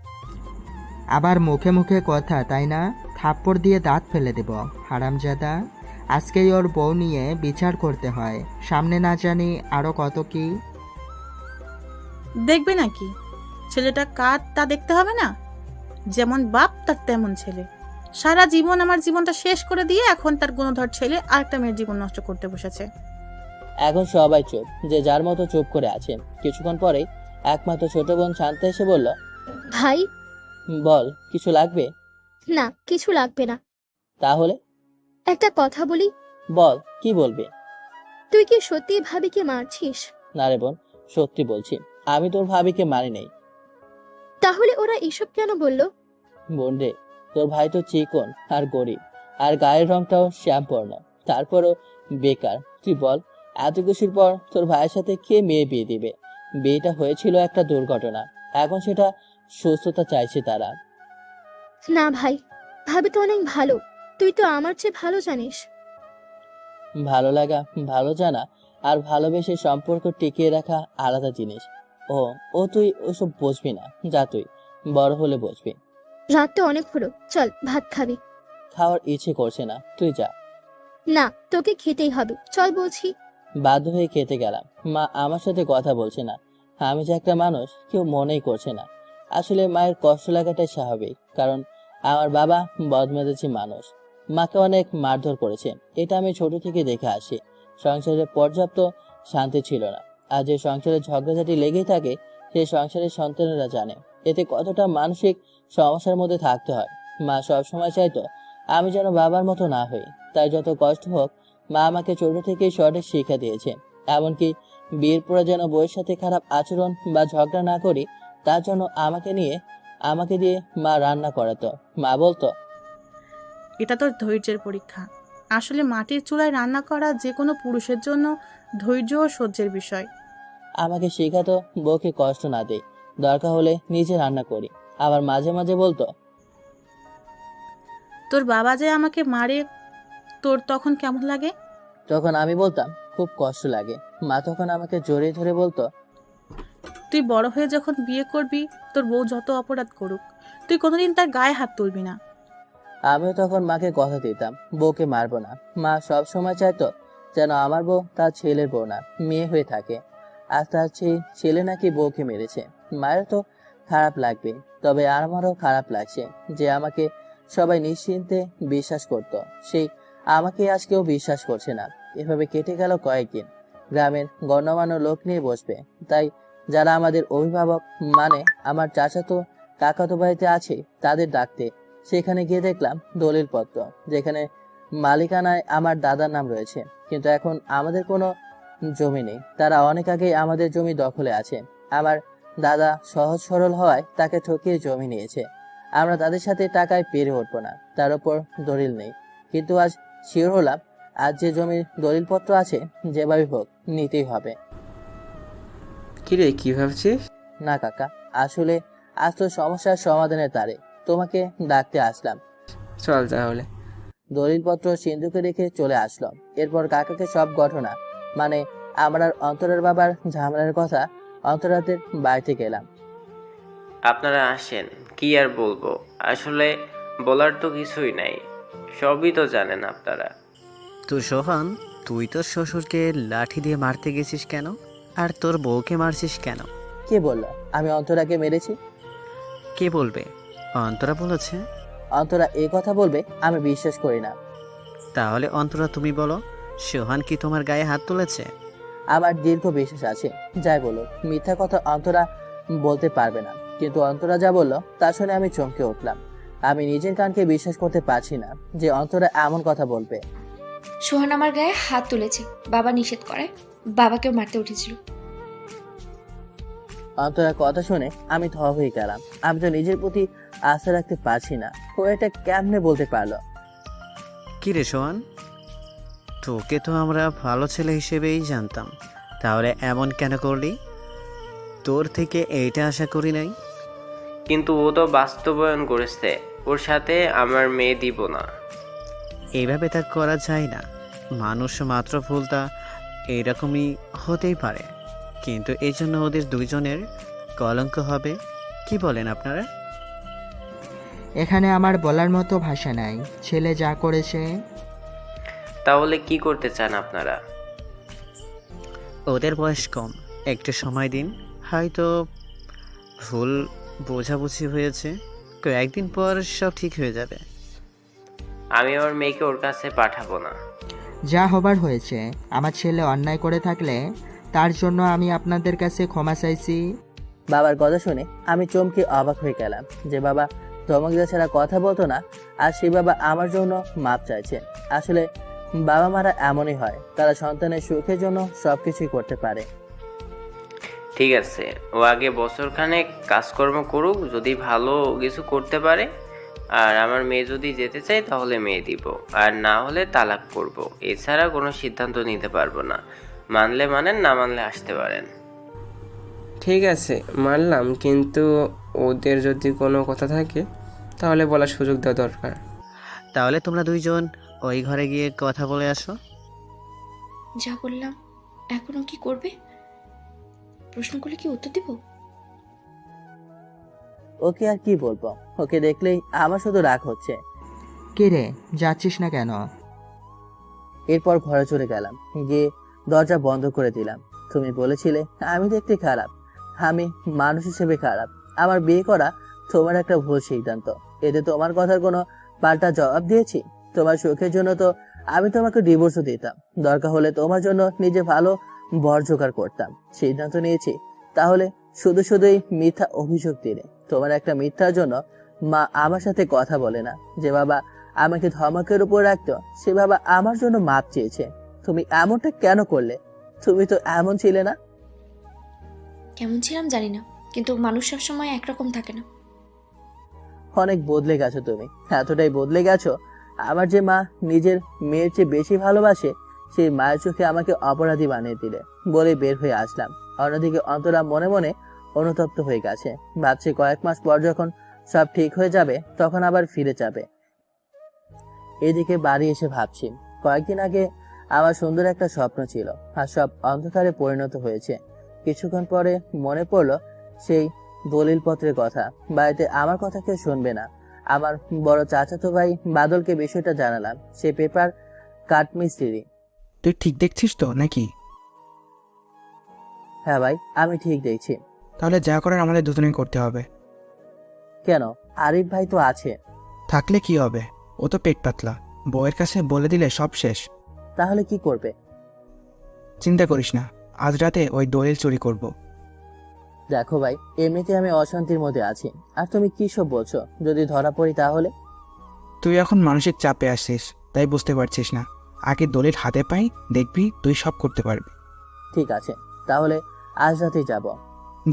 আবার মুখে মুখে কথা, তাই না? থাপ্পড় দিয়ে দাঁত ফেলে দেব হারামজাদা। আজকেই ওর বউ নিয়ে বিচার করতে হয়, সামনে না জানি আরো কত কি। দেখবে নাকি? ছেলেটা কার তা দেখতে হবে না? যেমন বাপ তার তেমন ছেলে। সারা জীবন আমার জীবনটা শেষ করে দিয়ে এখন তার গুণধর ছেলে আরেকটা মেয়ের জীবন নষ্ট করতে বসেছে। এখন সবাই চুপ, যে যার মতো চুপ করে আছে। কিছুক্ষণ পরেই একমাত্র ছোট বোন শান্ত এসে বলল, ভাই, বল কিছু লাগবে? না কিছু লাগবে না। তাহলে একটা কথা বলি, বল, কি বলবি? তুই কি সত্যি ভাবিকে মারছিস? না রে বোন, সত্যি বলছি, আমি তোর ভাবিকে মারি নাই। তাহলে ওরা এসব কেন বললো? বোন রে, তোর ভাই তো চিকন আর গরিব, আর গায়ের রংটাও শ্যামবর্ণ, তারপরও বেকার। তুই বল, এত কিছুর পর তোর ভাইয়ের সাথে কে মেয়ে বিয়ে দিবে? বিয়েটা হয়েছিল একটা দুর্ঘটনা, এখন সেটা সুস্থতা চাইছে তারা। না ভাই, ভাবি তো অনেক ভালো, তুই তো আমার চেয়ে ভালো জানিস। ভালো লাগা, ভালো জানা আর ভালোবেসে সম্পর্ক টিকিয়ে রাখা আলাদা জিনিস। ও ও তুই ওসব বুঝবি না, যা তুই বড় হলে বুঝবি। রাত তো অনেক হলো, চল ভাত খাবি। খাওয়ার ইচ্ছে করছে না, তুই যা। না, তোকে খেতেই হবে, চল বলছি। বাধ্য হয়ে খেতে গেলাম। মা আমার সাথে কথা বলছে না। আমি যে একটা মানুষ কেউ মনেই করছে না। আসলে মায়ের কষ্ট লাগাটাই স্বাভাবিক, কারণ আমার বাবা বদমেজাজি মানুষ। মাকে অনেক মারধর করেছে, এটা আমি ছোট থেকে দেখে আসি। সংসারে পর্যাপ্ত শান্তি ছিল না, আর যে সংসারে ঝগড়াঝাটি লেগেই থাকে সে সংসারের সন্তানেরা জানে এতে কতটা মানসিক সমস্যার মধ্যে থাকতে হয়। মা সবসময় চাইতো আমি যেন বাবার মতো না হই, তাই যত কষ্ট হোক মা আমাকে ছোট থেকেই সঠিক শিক্ষা দিয়েছে। এমনকি বিয়ের পরে যেন বউয়ের সাথে খারাপ আচরণ বা ঝগড়া না করি, তার জন্য আমাকে দিয়ে মা রান্না করাতো। মা বলতো, এটা তোর ধৈর্যের পরীক্ষা। আসলে মাটির চুলায় রান্না করা যে কোনো পুরুষের জন্য ধৈর্য ও সহ্যের বিষয়। আমাকে শেখাতো বউকে কষ্ট না দেই, দরকার হলে নিজে রান্না করি। আবার মাঝে মাঝে বলতো, তোর বাবা যে আমাকে মারে, তোর তখন কেমন লাগে? তখন আমি বলতাম খুব কষ্ট লাগে। মা তখন আমাকে জড়িয়ে ধরে বলতো, তুই বড় হয়ে যখন বিয়ে করবি, তোর বউ যত অপরাধ করুক, তুই কোনোদিন তার গায়ে হাত তুলবি না। আমিও তখন মাকে কথা দিতাম বউকে মারবো না। মা সব সময় চাইতো যেন আমার বউ তার ছেলের বউ না, মেয়ে হয়ে থাকে। আর তার ছেলে নাকি বউকে মেরেছে। মায়ের তো খারাপ লাগবে, তবে আমারও খারাপ লাগছে যে আমাকে সবাই নিশ্চিন্তে বিশ্বাস করত, সেই আমাকে আজ কেউ বিশ্বাস করছে না। এভাবে কেটে গেল কয়েকদিন। গ্রামের গণ্যমান্য লোক নিয়ে বসবে, তাই যারা আমাদের অভিভাবক মানে আমার চাচাতো কাকাতো বাড়িতে আছে তাদের ডাকতে। সেখানে গিয়ে দেখলাম দলিলপত্র, যেখানে মালিকানায় আমার দাদার নাম রয়েছে, কিন্তু এখন আমাদের কোনো জমি নেই। তারা অনেক আগেই আমাদের জমি দখলে আছে। আমার দাদা সহজ সরল হওয়ায় তাকে ঠকিয়ে জমি নিয়েছে। আমরা তাদের সাথে টাকায় পেরে উঠবো না, তার উপর দলিল নেই। কিন্তু আজ শিওর হলাম, আজ যে জমির দলিলপত্র আছে যেভাবে হোক নিতেই হবে। কিরে, কি ভাবছিস? না কাকা, আসলে আজ তো সমস্যার সমাধানের তারে তোমাকে ডাকতে আসলাম। চল তাহলে। দলিলপত্র সিন্ধুকে রেখে চলে আসলো। এরপর কাকাকে সব ঘটনা মানে আমার আর অন্তরের বাবার ঝামেলার কথা অন্তরাদের বাড়িতে গেলাম। আপনারা আসেন, কি আর বলবো, আসলে বলার তো কিছুই নাই, সবই তো জানেন আপনারা। তো সোহান, তুই তোর শ্বশুরকে লাঠি দিয়ে মারতে গেছিস কেন? আর তোর বউকে মারছিস কেন? কে বললো আমি অন্তরাকে মেরেছি? কে বলবে? অন্তরা বলেছে। অন্তরা এই কথা বলবে আমি বিশ্বাস করি না। তাহলে অন্তরা তুমি বলো, সোহান কি তোমার গায়ে হাত তুলেছে? আমার দীর্ঘ বিশ্বাস আছে, যাই বলো মিথ্যা কথা অন্তরা বলতে পারবে না। কিন্তু অন্তরা যা বললো তা শুনে আমি চমকে উঠলাম। আমি নিজের কানকে বিশ্বাস করতে পারছি না যে অন্তরা এমন কথা বলবে। সোহান আমার গায়ে হাত তুলেছে, বাবা নিষেধ করে, বাবাকেও মারতে উঠেছিল। অন্তরার কথা শুনে আমি থ হয়ে গেলাম। আমি তো নিজের প্রতি আস্থা রাখতে পারছি না, ও এটা কেমনে বলতে পারলো? কি রে সোহান, তোকে তো আমরা ভালো ছেলে হিসেবেই জানতাম, তাহলে এমন কেন করলি? তোর থেকে এইটা আশা করি নাই। কিন্তু ও তো বাস্তবায়ন করেছে, ওর সাথে আমার মেয়ে দিব না। এইভাবে তা করা যায় না। মানুষ মাত্র ভুলটা এইরকমই হতেই পারে, কিন্তু এই জন্য ওদের দুইজনের কলঙ্ক হবে। কি বলেন আপনারা? এখানে আমার বলার মতো ভাষা নাই। ছেলে যা করেছে। তাহলে কি করতে চান আপনারা? ওদের বয়স কম, একটু সময় দিন, হয়তো ভুল বোঝাবুঝি হয়েছে, কয়েকদিন পর সব ঠিক হয়ে যাবে। আমি আমার মেয়েকে ওর কাছে পাঠাবো না। যা হবার হয়েছে। আমার ছেলে অন্যায় করে থাকলে তার জন্য আমি আপনাদের কাছে ক্ষমা চাইছি। বাবার কথা শুনে আমি চমকে অবাক হয়ে গেলাম যে বাবা ধমক দেওয়া ছাড়া কথা বলতো না, আর সেই বাবা আমার জন্য মাপ চাইছে। আসলে বাবা মারা এমনই হয়, তারা সন্তানের সুখের জন্য সবকিছুই করতে পারে। ঠিক আছে, ও আগে বছরখানেক কাজকর্ম করুক, যদি ভালো কিছু করতে পারে আর আমার মেয়ে যদি যেতে চায় তাহলে মেয়ে দিব, আর না হলে তালাক করব। এছাড়া কোনো সিদ্ধান্ত নিতে পারবো না। মানলে মানেন, না মানলে আসতে পারেন। ঠিক আছে মানলাম, কিন্তু ওদের যদি কোনো কথা থাকে তাহলে বলার সুযোগ দেওয়া দরকার। তাহলে তোমরা দুইজন ওই ঘরে গিয়ে কথা বলে আসো। যা বললাম, এখনো কি করবে? প্রশ্নগুলো কি উত্তর দিব? ওকে আর কি বলবো, ওকে দেখলেই আমার শুধু রাগ হচ্ছে। কে রে, যাচ্ছিস না কেন? এরপর ঘরে চলে গেলাম, গিয়ে দরজা বন্ধ করে দিলাম। তুমি বলেছিলে আমি দেখতে খারাপ, আমি মানুষ হিসেবে খারাপ। আমার বিয়ে করা তোমার একটা ভুল সিদ্ধান্ত। এতে তোমার কথার কোনো পাল্টা জবাব দিয়েছি? তোমার সুখের জন্য তো আমি তোমাকে ডিভোর্সও দিতাম, দরকার হলে তোমার জন্য নিজে ভালো বর জোগাড় করতাম। সিদ্ধান্ত নিয়েছি, তাহলে শুধু শুধুই মিথ্যা অভিযোগ দিলে। তোমার একটা মিথ্যার জন্য মা আমার সাথে কথা বলে না। যে বাবা আমাকে ধমকের উপর রাখতো, সে বাবা আমার জন্য মাপ চেয়েছে। তুমি এমনটা কেন করলে? তুমি তো এমন ছিলে না। কেমন ছিলাম জানি না, কিন্তু মানুষ সবসময় একরকম থাকে না। অনেক বদলে গেছো তুমি, এতটাই বদলে গেছো, আমার যে মা নিজের মেয়ের চেয়ে বেশি ভালোবাসে, সেই মায়ের চোখে আমাকে অপরাধী বানিয়ে দিলে বলে বের হয়ে আসলাম। অন্যদিকে অন্তরা মনে মনে অনুতপ্ত হয়ে গেছে, ভাবছে কয়েক মাস পর যখন সব ঠিক হয়ে যাবে তখন আবার ফিরে যাবে। এদিকে বাড়ি এসে ভাবছি, কয়েকদিন আগে আমার সুন্দর একটা স্বপ্ন ছিল, আর সব অন্ধকারে পরিণত হয়েছে। কিছুক্ষণ পরে মনে পড়লো সেই দলিল পত্রের কথা। বাড়িতে আমার কথা কেউ শুনবে না। আমার বড় চাচাতো ভাই বাদলকে বিষয়টা জানালাম। সে পেপার কাট মিস্ত্রি। তুই ঠিক দেখছিস তো নাকি? হ্যাঁ ভাই, আমি ঠিক দেখছি। তাহলে যা করার আমাদের দুজনেই করতে হবে। কেন? আরিফ ভাই তো আছে। থাকলে কি হবে, ও তো পেট পাতলা, বউয়ের কাছে বলে দিলে সব শেষ। তাহলে কি করবে? চিন্তা করিস না, আজ রাতে ওই দলিল চুরি করব। দেখো ভাই, এমনিতে আমি অশান্তির মধ্যে আছি, আর তুমি কি সব বলছো? যদি ধরা পড়ি তাহলে? তুই এখন মানসিক চাপে আসছিস, তাই বুঝতে পারছিস না। আগে দলিল হাতে পাই, দেখবি তুই সব করতে পারবি। ঠিক আছে, তাহলে আজ রাতেই যাব।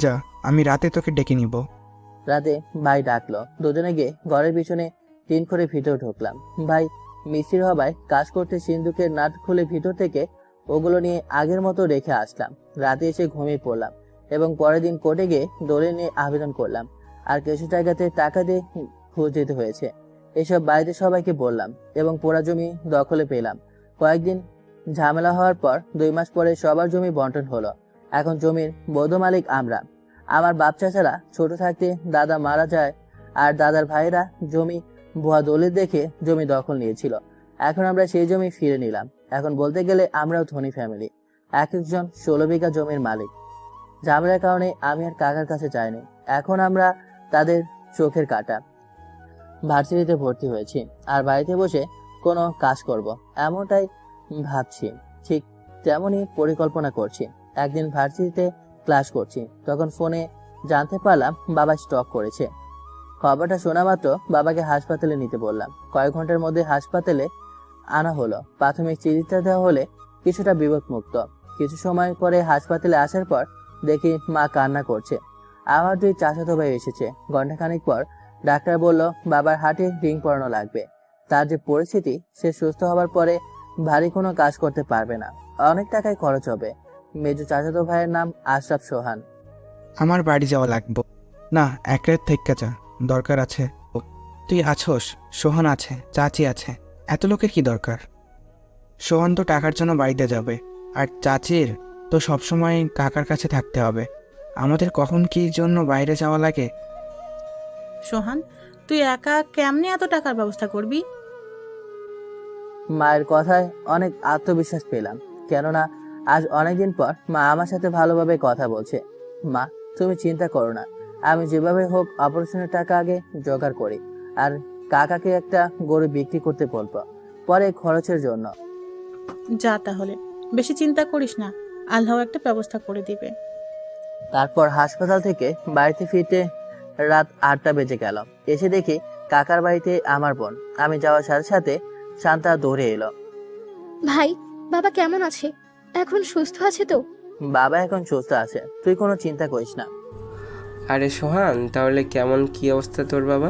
যা, আমি রাতে তোকে ডেকে নিব। রাতে ভাই ডাকলো, দুজনে গিয়ে ঘরের পিছনে টিন করে ভিতর ঢুকলাম। ভাই মিস্ত্রি হবায় কাজ করতে সিন্দুকের নাট খুলে ভিতর থেকে ওগুলো নিয়ে আগের মতো রেখে আসলাম। রাতে এসে ঘুমিয়ে পড়লাম এবং পরের দিন কোর্টে গিয়ে দলিল নিয়ে আবেদন করলাম। আর কিছু জায়গাতে টাকা দিয়ে ঘুষ যেতে হয়েছে। এসব বাড়িতে সবাইকে বললাম এবং পোড়া জমি দখলে পেলাম। কয়েকদিন ঝামেলা হওয়ার পর 2 মাস পরে সবার জমি বন্টন হলো। এখন জমির বৌদ্ধ মালিক আমরা। আমার বাপ চাচারা ছোট থাকতে দাদা মারা যায়, আর দাদার ভাইরা জমি ভুয়া দলিল দেখে জমি দখল নিয়েছিল। এখন আমরা সেই জমি ফিরে নিলাম। এখন বলতে গেলে আমরাও ধনী ফ্যামিলি, এক একজন 16 বিঘা জমির মালিক। ঝামেলার কারণে আমি আর কাকার কাছে যাইনি। এখন আমরা তাদের চোখের কাটা। ভার্সিটিতে ভর্তি হয়েছি আর বাড়িতে বসে কোনো কাজ করব, এমনটাই ভাবছি। ঠিক তেমনই পরিকল্পনা করছি। একদিন ভার্সিটিতে ক্লাস করছি, তখন ফোনে জানতে পারলাম বাবা স্ট্রোক করেছে। খবরটা শোনা মাত্র বাবাকে হাসপাতালে নিতে বললাম। কয়েক ঘন্টার মধ্যে হাসপাতালে আনা হলো। প্রাথমিক চিকিৎসা দেওয়া হলে কিছুটা বিপদমুক্ত। কিছু সময় পরে হাসপাতালে আসার পর দেখি মা কান্না করছে। আমার 2 চাচাতো ভাই এসেছে। ঘন্টাখানিক পর ডাক্তার বলল বাবার হার্টে রিং পরানো লাগবে। তার যে পরিস্থিতি, সে সুস্থ হবার পরে ভারী কোনো কাজ করতে পারবে না, অনেক টাকায় খরচ হবে। মেজো চাচাতো ভাইয়ের নাম আশরাফ সোহান। আমার বাড়ি যাওয়া লাগবে না, এক রাত থেকে যা, দরকার আছে। তুই আছোস, সোহান আছে, চাচি আছে, এত লোকের কি দরকার? সোহান তো টাকার জন্য বাড়িতে যাবে, আর চাচির তো সবসময় কাকার কাছে থাকতে হবে। আমাদের কখন কি জন্য বাইরে যাওয়া লাগে? সোহান, তুই একা কেমনে এত টাকার ব্যবস্থা করবি? মায়ের কথায় অনেক আত্মবিশ্বাস পেলাম, কেননা আজ অনেকদিন পর মা আমার সাথে ভালোভাবে কথা বলছে। মা, তুমি চিন্তা করো না, আমি যেভাবে হোক অপারেশনের টাকা আগে জোগাড় করি, আর কাকাকে একটা গরু বিক্রি করতে বলবো পরে খরচের জন্য। যা তাহলে, বেশি চিন্তা করিস না, আল্লাহ একটা ব্যবস্থা করে দিবে। তারপর হাসপাতাল থেকে বাড়িতে ফিরতে রাত 8টা বেজে গেল। এসে দেখি কাকার বাড়িতে আমার বোন। আমি যাওয়ার সাথে সাথে শান্তা দৌড়ে এলো। ভাই, বাবা কেমন আছে? এখন সুস্থ আছে তো? বাবা এখন সুস্থ আছে, তুই কোনো চিন্তা করিস না। আরে সোহান, তাহলে কেমন কি অবস্থা তোর বাবা?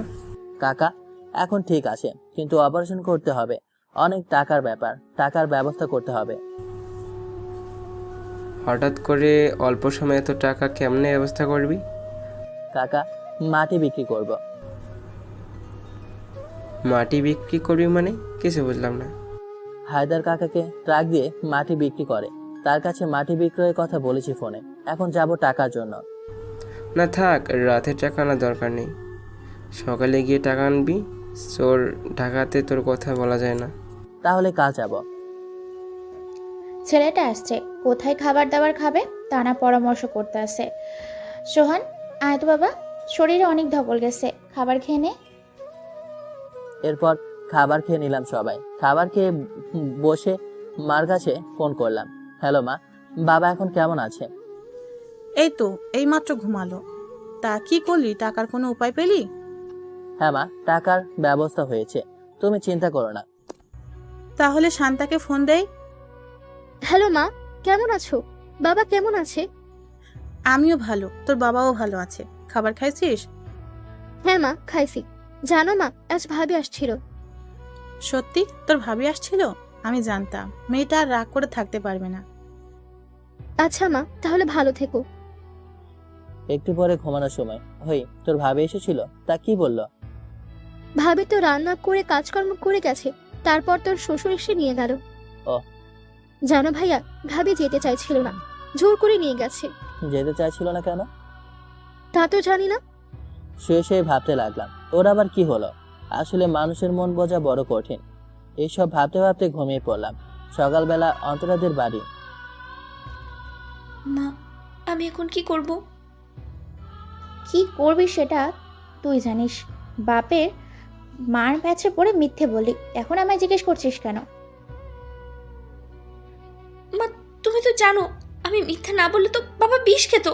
কাকা এখন ঠিক আছে, কিন্তু অপারেশন করতে হবে। অনেক টাকার ব্যাপার, টাকার ব্যবস্থা করতে হবে। হঠাৎ করে অল্প সময়ে এত টাকা কেমনে ব্যবস্থা করবি? কাকা মাটি বিক্রি করব। মাটি বিক্রি করবি মানে? কিছু বুঝলাম না। হায়দার কাকাকে ট্রাক দিয়ে মাটি বিক্রি করে, তার কাছে মাটি বিক্রয়ের কথা বলেছি ফোনে। এখন যাব টাকার জন্য। না থাক, রাতে টাকা আনার দরকার নেই, সকালে গিয়ে টাকা আনবি। চোর ঢাকাতে তোর কথা বলা যায় না। তাহলে কাল যাব। ছেলেটা আসছে, কোথায় খাবার দাবার খাবে তা না পরামর্শ করতে আসে। সোহান, আয় তো বাবা, শরীরে অনেক ধকল গেছে, খাবার খেয়ে নে। এরপর খাবার খেয়ে নিলাম সবাই। খাবার খেয়ে বসে মার কাছে ফোন করলাম। হ্যালো মা, বাবা এখন কেমন আছে? এই তো এইমাত্র ঘুমালো। তা কি করলি? টাকার কোনো উপায় পেলি? হ্যাঁ মা, টাকার ব্যবস্থা হয়েছে, তুমি চিন্তা করো না। তাহলে শান্তাকে ফোন দেই। হ্যালো মা, কেমন আছো? বাবা কেমন আছে? আমিও ভালো, তোর বাবাও ভালো আছে। খাবার খাইছিস? হ্যাঁ মা, খাইছি। জানো মা, আজ ভাবি আসছিল। সত্যি তোর ভাবি আসছিল? আমি জানতাম মেয়েটা আর রাগ করে থাকতে পারবে না। আচ্ছা মা, তাহলে ভালো থেকো। একটু পরে ঘুমানোর সময় হই তোর ভাবি এসেছিল, তা কি বললো? ভাবি তো রান্না করে কাজকর্ম করে গেছে, তারপর তোর শ্বশুর এসে নিয়ে গেল। ও। জানো ভাইয়া, ভাবি যেতে চাইছিল না, জোর করে নিয়ে গেছে। যেতে চাইছিল না কেন? তা তো জানি না। শুয়ে শুয়ে ভাবতে লাগলাম, ওর আবার কি হলো। আসলে মানুষের মন বোঝা বড় কঠিন। এইসব ভাবতে ভাবতে ঘুমিয়ে পড়লাম। সকালবেলা অন্তরাদের বাড়ি। মা, আমি এখন কি করব? কি করবি সেটা তুই জানিস। বাপের মার প্যাচে পড়ে মিথ্যে বলি, এখন আমায় জিজ্ঞেস করছিস কেন? মা, তুমি তো জানো আমি মিথ্যা না বললে তো বাবা বিষ খেত।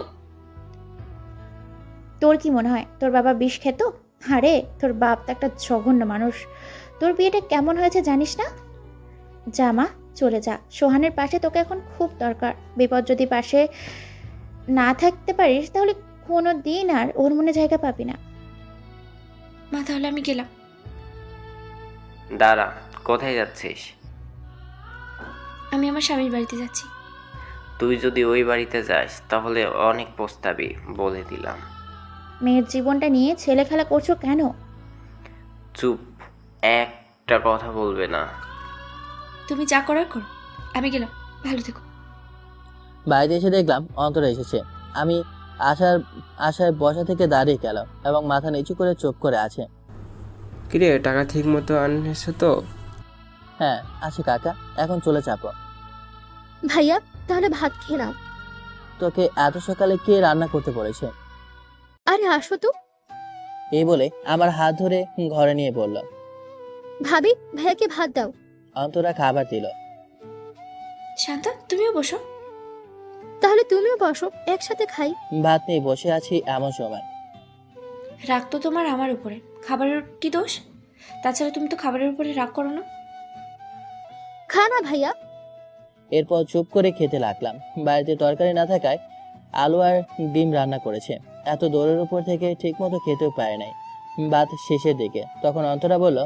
তোর কি মনে হয় তোর বাবা বিষ খেত? আরে তোর বাপ তো একটা জঘন্য মানুষ। তোর বিয়েটা কেমন হয়েছে জানিস না? যা মা, চলে যা। সোহানের পাশে তোকে এখন খুব দরকার। বিপদ যদি পাশে না থাকতে পারিস তাহলে কোনো দিন আর ওর মনে জায়গা পাবি না। মা, তাহলে আমি গেলাম। দাঁড়া, কোথায় যাচ্ছিস? আমি আমার স্বামীর বাড়িতে যাচ্ছি। তুই যদি ওই বাড়িতে যাস তাহলে অনেক পস্তাবি, বলে দিলাম। মেয়ের জীবনটা নিয়ে ছেলে খেলা করছো কেন? চুপ, একটা কথা বলবে না। তুমি যা করার করো, আমি গেলাম, ভালো থেকো। বাড়িতে এসে দেখলাম অন্তরা এসেছে। আমি আশায় বসা থেকে দাঁড়িয়ে গেল এবং মাথা নিচু করে চোখ করে আছে। কিরে, টাকা ঠিক মতো আনিস তো? হ্যাঁ আছে কাকা, এখন চলে যাবো। ভাইয়া, তাহলে ভাত খেয়ে নাও। তোকে এত সকালে কে রান্না করতে বলেছে? আরে আসো তো। এই বলে আমার হাত ধরে ঘরে নিয়ে বলল। ভাবি, ভাইয়াকে ভাত দাও। অন্তরা খাবার দিল। শান্তা, তুমিও বসো। তাহলে তুমিও বসো, একসাথে খাই। ভাত নিয়ে বসে আছি এমন সময়। রাগ তো তোমার আমার উপরে, খাবারের কি দোষ? তাছাড়া তুমি তো খাবারের উপরে রাগ করো না। খা না ভাইয়া। এরপর চুপ করে খেতে লাগলাম। বাড়িতে তরকারি না থাকায় আলু আর ডিম রান্না করেছে। এত দৌড়ের উপর থেকে ঠিক মতো খেতেও পারে নাই। ভাত শেষের দিকে তখন অন্তরা বলল,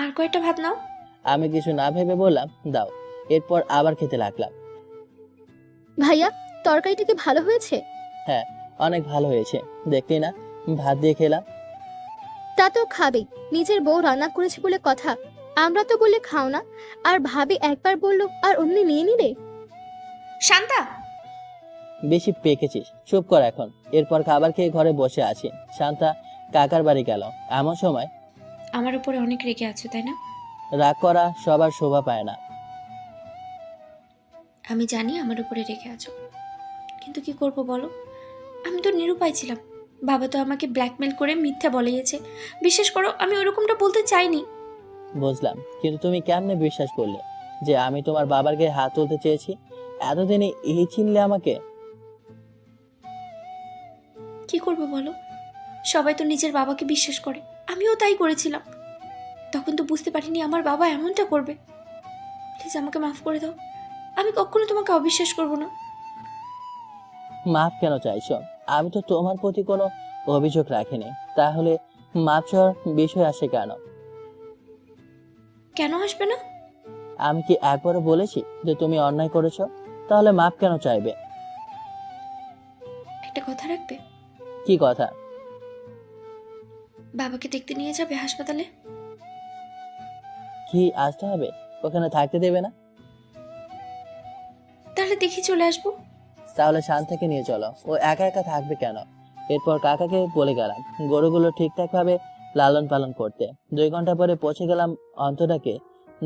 আর কয়েকটা ভাত নাও। আমি কিছু না ভেবে বললাম দাও। এরপর আবার খেতে লাগলাম। ভাইয়া, তরকারিটা কি ভালো হয়েছে? হ্যাঁ, অনেক ভালো হয়েছে, দেখলি না ভাত দিয়ে খেলাম। তা তো খাবেই, নিজের বউ রান্না করেছে বলে কথা। আমরা তো বললে খাও না, আর ভাবি একবার বললো আর অমনি নিয়ে নিলে। শান্তা, বেশি পেকেছিস, চুপ কর এখন। এরপর খাবার খেয়ে ঘরে বসে আছি। শান্তা কাকার বাড়ি গেল এমন সময়। আমার উপরে অনেক রেগে আছো তাই না? রাগ করা সবার শোভা পায় না। আমি জানি আমার উপরে রেগে আছো, কিন্তু কি করব বলো? আমি তো নিরুপায় ছিলাম। বাবা তো আমাকে ব্ল্যাকমেল করে মিথ্যা বলিয়েছে। বিশ্বাস করো, আমি ওরকমটা বলতে চাইনি। বুঝলাম, কিন্তু তুমি কেমনে বিশ্বাস করলে যে আমি তোমার বাবার গায়ে হাত তুলতে চেয়েছি? এতদিনে এই চিনলে আমাকে? কি করব বলো? সবাই তো নিজের বাবাকে বিশ্বাস করে, আমিও তাই করেছিলাম। তখন তো বুঝতে পারিনি আমার বাবা এমনটা করবে। প্লিজ আমাকে মাফ করে দাও, আমি কখনো তোমাকে অবিশ্বাস করব না। মাপ কেন চাইছো? আমি তো তোমার প্রতি কোনো অভিযোগ রাখিনি, তাহলে মাপ চাওয়ার বিষয় আসে কেন? কেন আসবে না? আমি কি একবারও বলেছি যে তুমি অন্যায় করেছো? তাহলে মাপ কেন চাইবে? একটা কথা রাখবে? কি কথা? বাবাকে দেখতে নিয়ে যাবে হাসপাতালে? কি আসতে হবে? ওখানে থাকতে দেবে না? তাহলে দেখি চলে আসবো। তাহলে শান্তাকে নিয়ে চলো, ও একা একা থাকবে কেন? এরপর কাকাকে বলে গেলাম গরুগুলো ঠিকঠাক ভাবে লালন পালন করতে। 2 ঘন্টা পরে পৌঁছে গেলাম। অন্তটাকে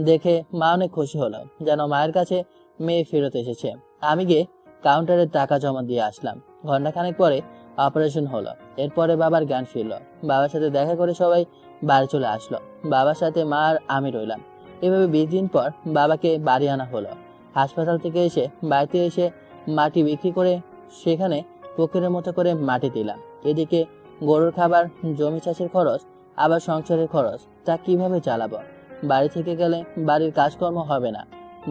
দেখে মা অনেক খুশি হলো, যেন মায়ের কাছে মেয়ে ফেরত এসেছে। আমি গিয়ে কাউন্টারে টাকা জমা দিয়ে আসলাম। ঘন্টাখানেক পরে অপারেশন হলো। এরপরে বাবার জ্ঞান ফিরল। বাবার সাথে দেখা করে সবাই বাড়ি চলে আসলো। বাবার সাথে মা আর আমি রইলাম। এভাবে 20 দিন পর বাবাকে বাড়ি আনা হলো। হাসপাতাল থেকে এসে বাড়িতে এসে মাটি বিক্রি করে সেখানে পুকুরের মতো করে মাটি দিলাম। এদিকে গরুর খাবার, জমি চাষের খরচ, আবার সংসারের খরচ, তা কিভাবে চালাবো? বাড়ি থেকে গেলে বাড়ির কাজকর্ম হবে না,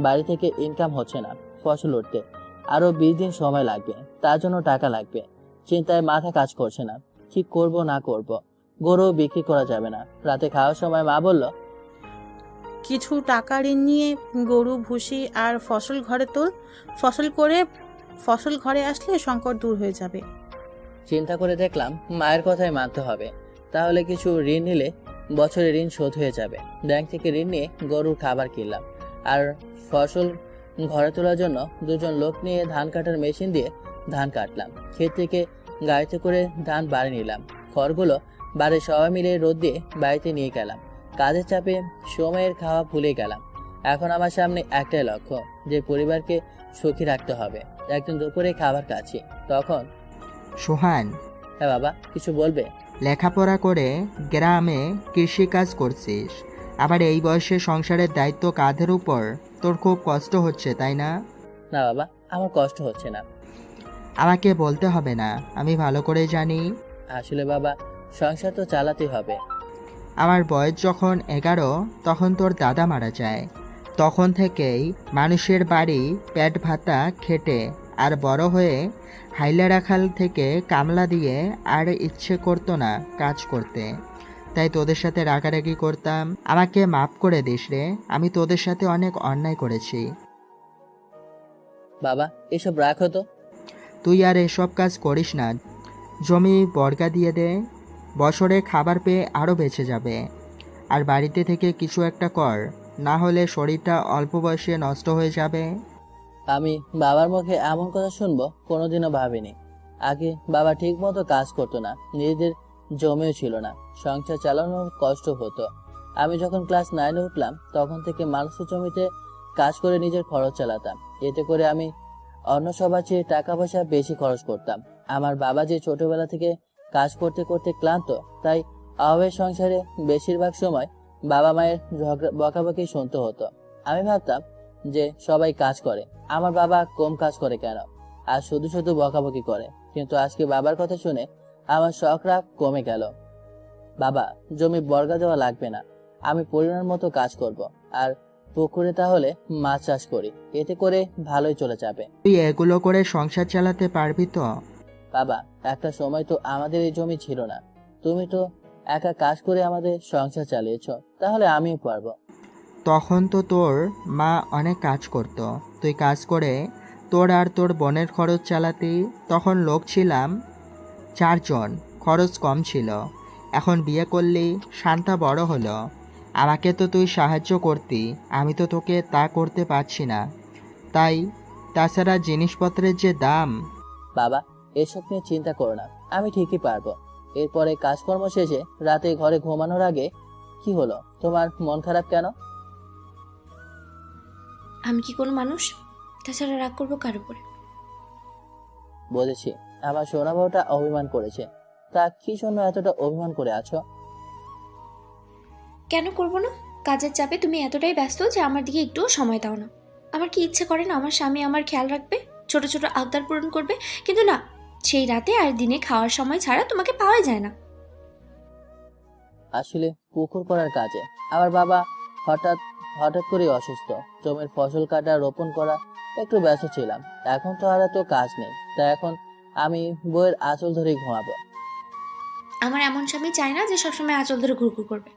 বাড়ি থেকে ইনকাম হচ্ছে না, ফসল উঠতে আরো 20 দিন সময় লাগবে, তার জন্য টাকা লাগবে। চিন্তায় মাথা কাজ করছে না, কি করব না করব। গরু বিক্রি করা যাবে না। রাতে খাওয়ার সময় মা বলল, কিছু টাকা ঋণ নিয়ে গরু, ভুসি আর ফসল ঘরে তোল। ফসল ঘরে আসলে সংকট দূর হয়ে যাবে। চিন্তা করে দেখলাম মায়ের কথাই মানতে হবে। তাহলে কিছু ঋণ নিলে বছরে ঋণ শোধ হয়ে যাবে। ব্যাংক থেকে ঋণ নিয়ে গরুর খাবার কিনলাম, আর ফসল ঘরে তোলার জন্য 2 জন লোক নিয়ে ধান কাটার মেশিন দিয়ে ধান কাটলাম। ক্ষেত থেকে গাড়িতে করে ধান বাড়ি নিলাম। খড়গুলো বাড়ির সবাই মিলে রোদ দিয়ে বাড়িতে নিয়ে গেলাম। কাজের চাপে সময়ের খাওয়া ভুলে গেলাম। এখন আমার সামনে একটাই লক্ষ্য, যে পরিবারকে সুখী রাখতে হবে। একদিন দুপুরে খাবার খাচ্ছি, তখন সোহান, হ্যাঁ বাবা, কিছু বলবে? লেখাপড়া করে গ্রামে কৃষিকাজ করছিস, আবার এই বয়সে সংসারের দায়িত্ব কাঁধের উপর, তোর খুব কষ্ট হচ্ছে তাই না? না বাবা, আমার কষ্ট হচ্ছে না। আমাকে বলতে হবে না, আমি ভালো করে জানি। আসলে বাবা, সংসার তো চালাতে হবে। আমার বয়স যখন 11 তখন তোর দাদা মারা যায়। তখন থেকেই মানুষের বাড়ি পেট ভাতা খেটে আর বড় হয়ে হাইলারাখাল থেকে কামলা দিয়ে আর ইচ্ছে করতো না কাজ করতে, তাই তোদের সাথে রাগারাগি করতাম। আমাকে মাফ করে দিস রে, আমি তোদের সাথে অনেক অন্যায় করেছি। বাবা, এসব রাখো তো। তুই আর এসব কাজ করিস না, জমি বর্গা দিয়ে দে, বছরে খাবার পেয়ে আরও বেঁচে যাবে। আর বাড়িতে থেকে কিছু একটা কর, না হলে শরীরটা অল্প বয়সে নষ্ট হয়ে যাবে। আমি বাবার মুখে এমন কথা শুনবো কোনোদিনও ভাবিনি। আগে বাবা ঠিক মতো কাজ করতো না, নিজেদের জমিও ছিল না, সংসার চালানোর কষ্ট হতো। আমি যখন ক্লাস 9-এ উঠলাম তখন থেকে মানুষের জমিতে কাজ করে নিজের খরচ চালাতাম। এতে করে আমি অন্য সবার চেয়ে টাকা পয়সা বেশি খরচ করতাম। আমার বাবা যে ছোটবেলা থেকে কাজ করতে করতে ক্লান্ত, তাই অভাবের সংসারে বেশিরভাগ সময় বাবা মায়ের ঝগড়া বকাবকি শুনতে হতো। আমি ভাবতাম যে সবাই কাজ করে, আমার বাবা কম কাজ করে কেন, আর শুধু শুধু বকাবকি করে। কিন্তু আজকে বাবার কথা শুনে আমার শখ রাগ কমে গেল। বাবা, জমি বর্গা দেওয়া লাগবে না, আমি পরিমাণ মতো কাজ করব, আর পুকুরে তাহলে মাছ চাষ করি, এতে করে ভালোই চলে যাবে। তুই এগুলো করে সংসার চালাতে পারবি তো? বাবা, একটা সময় তো আমাদের এই জমি ছিল না, তুমি তো একা কাজ করে আমাদের সংসার চালিয়েছো, তাহলে আমিও পারবো। তখন তো তোর মা অনেক কাজ করতো, তুই কাজ করে তোর আর তোর বোনের খরচ চালাতি। তখন লোক ছিলাম 4 জন, খরচ কম ছিল। এখন বিয়ে করলি, শান্তা বড় হলো, আমাকে তো তুই সাহায্য করতি, আমি তো তোকে তা করতে পারছি না। তাই তাছাড়া জিনিসপত্রের যে দাম। বাবা, এসব নিয়ে চিন্তা করো না, আমি ঠিকই পারবো। এরপরে কাজকর্ম শেষে রাতে ঘরে ঘুমানোর আগে, কি হলো, তোমার মন খারাপ কেন? আমি কি কোনো মানুষ? তাছাড়া রাগ করবো কার উপরে? বুঝেছি, আমার সোনা বউটা অভিমান করেছে। তা কি জন্য এতটা অভিমান করে আছো? কেন করব না? কাজের চাপে তুমি এতটাই ব্যস্ত যে আমার দিকে একটুও সময় দাও না। আমার কি ইচ্ছে করে না আমার স্বামী আমার খেয়াল রাখবে, ছোট ছোট আবদার পূরণ করবে? কিন্তু না, সেই রাতে আর দিনে খাওয়ার সময় ছাড়া তোমাকে পাওয়াই যায় না। আসলে পুকুর করার কাজে আমার বাবা হঠাৎ হঠাৎ করে অসুস্থ। জমির ফসল কাটা, রোপণ করা একটু ব্যস্ত ছিলাম। এখন তো আর এত কাজ নেই, তাই এখন আমি বইয়ের আঁচল ধরেই ঘুমাবো। আমার এমন স্বামী চাই না যে সবসময় আঁচল ধরে ঘুরঘুর করবে।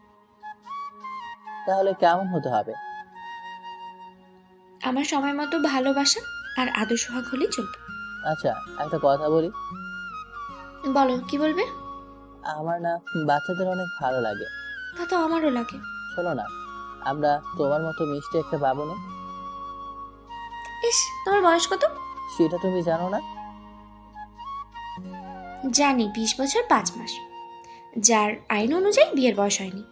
তাহলে কেমন হতে হবে? আমার সময় মতো ভালোবাসা আর আদর সোহাগ হলেই চলবে। আচ্ছা, একটা কথা বলি। বলো, কি বলবে? আমার না বাচ্চাদের অনেক ভালো লাগে। তা তো আমারও লাগে। শোনো না, আমরা তোমার মতো মিষ্টি একটা পাবো না? ইস, তোমার বয়স কত? সেটা তুমি জানো না? জানি, 20 বছর 5 মাস, যার আইন অনুযায়ী বিয়ের বয়স হয়নি।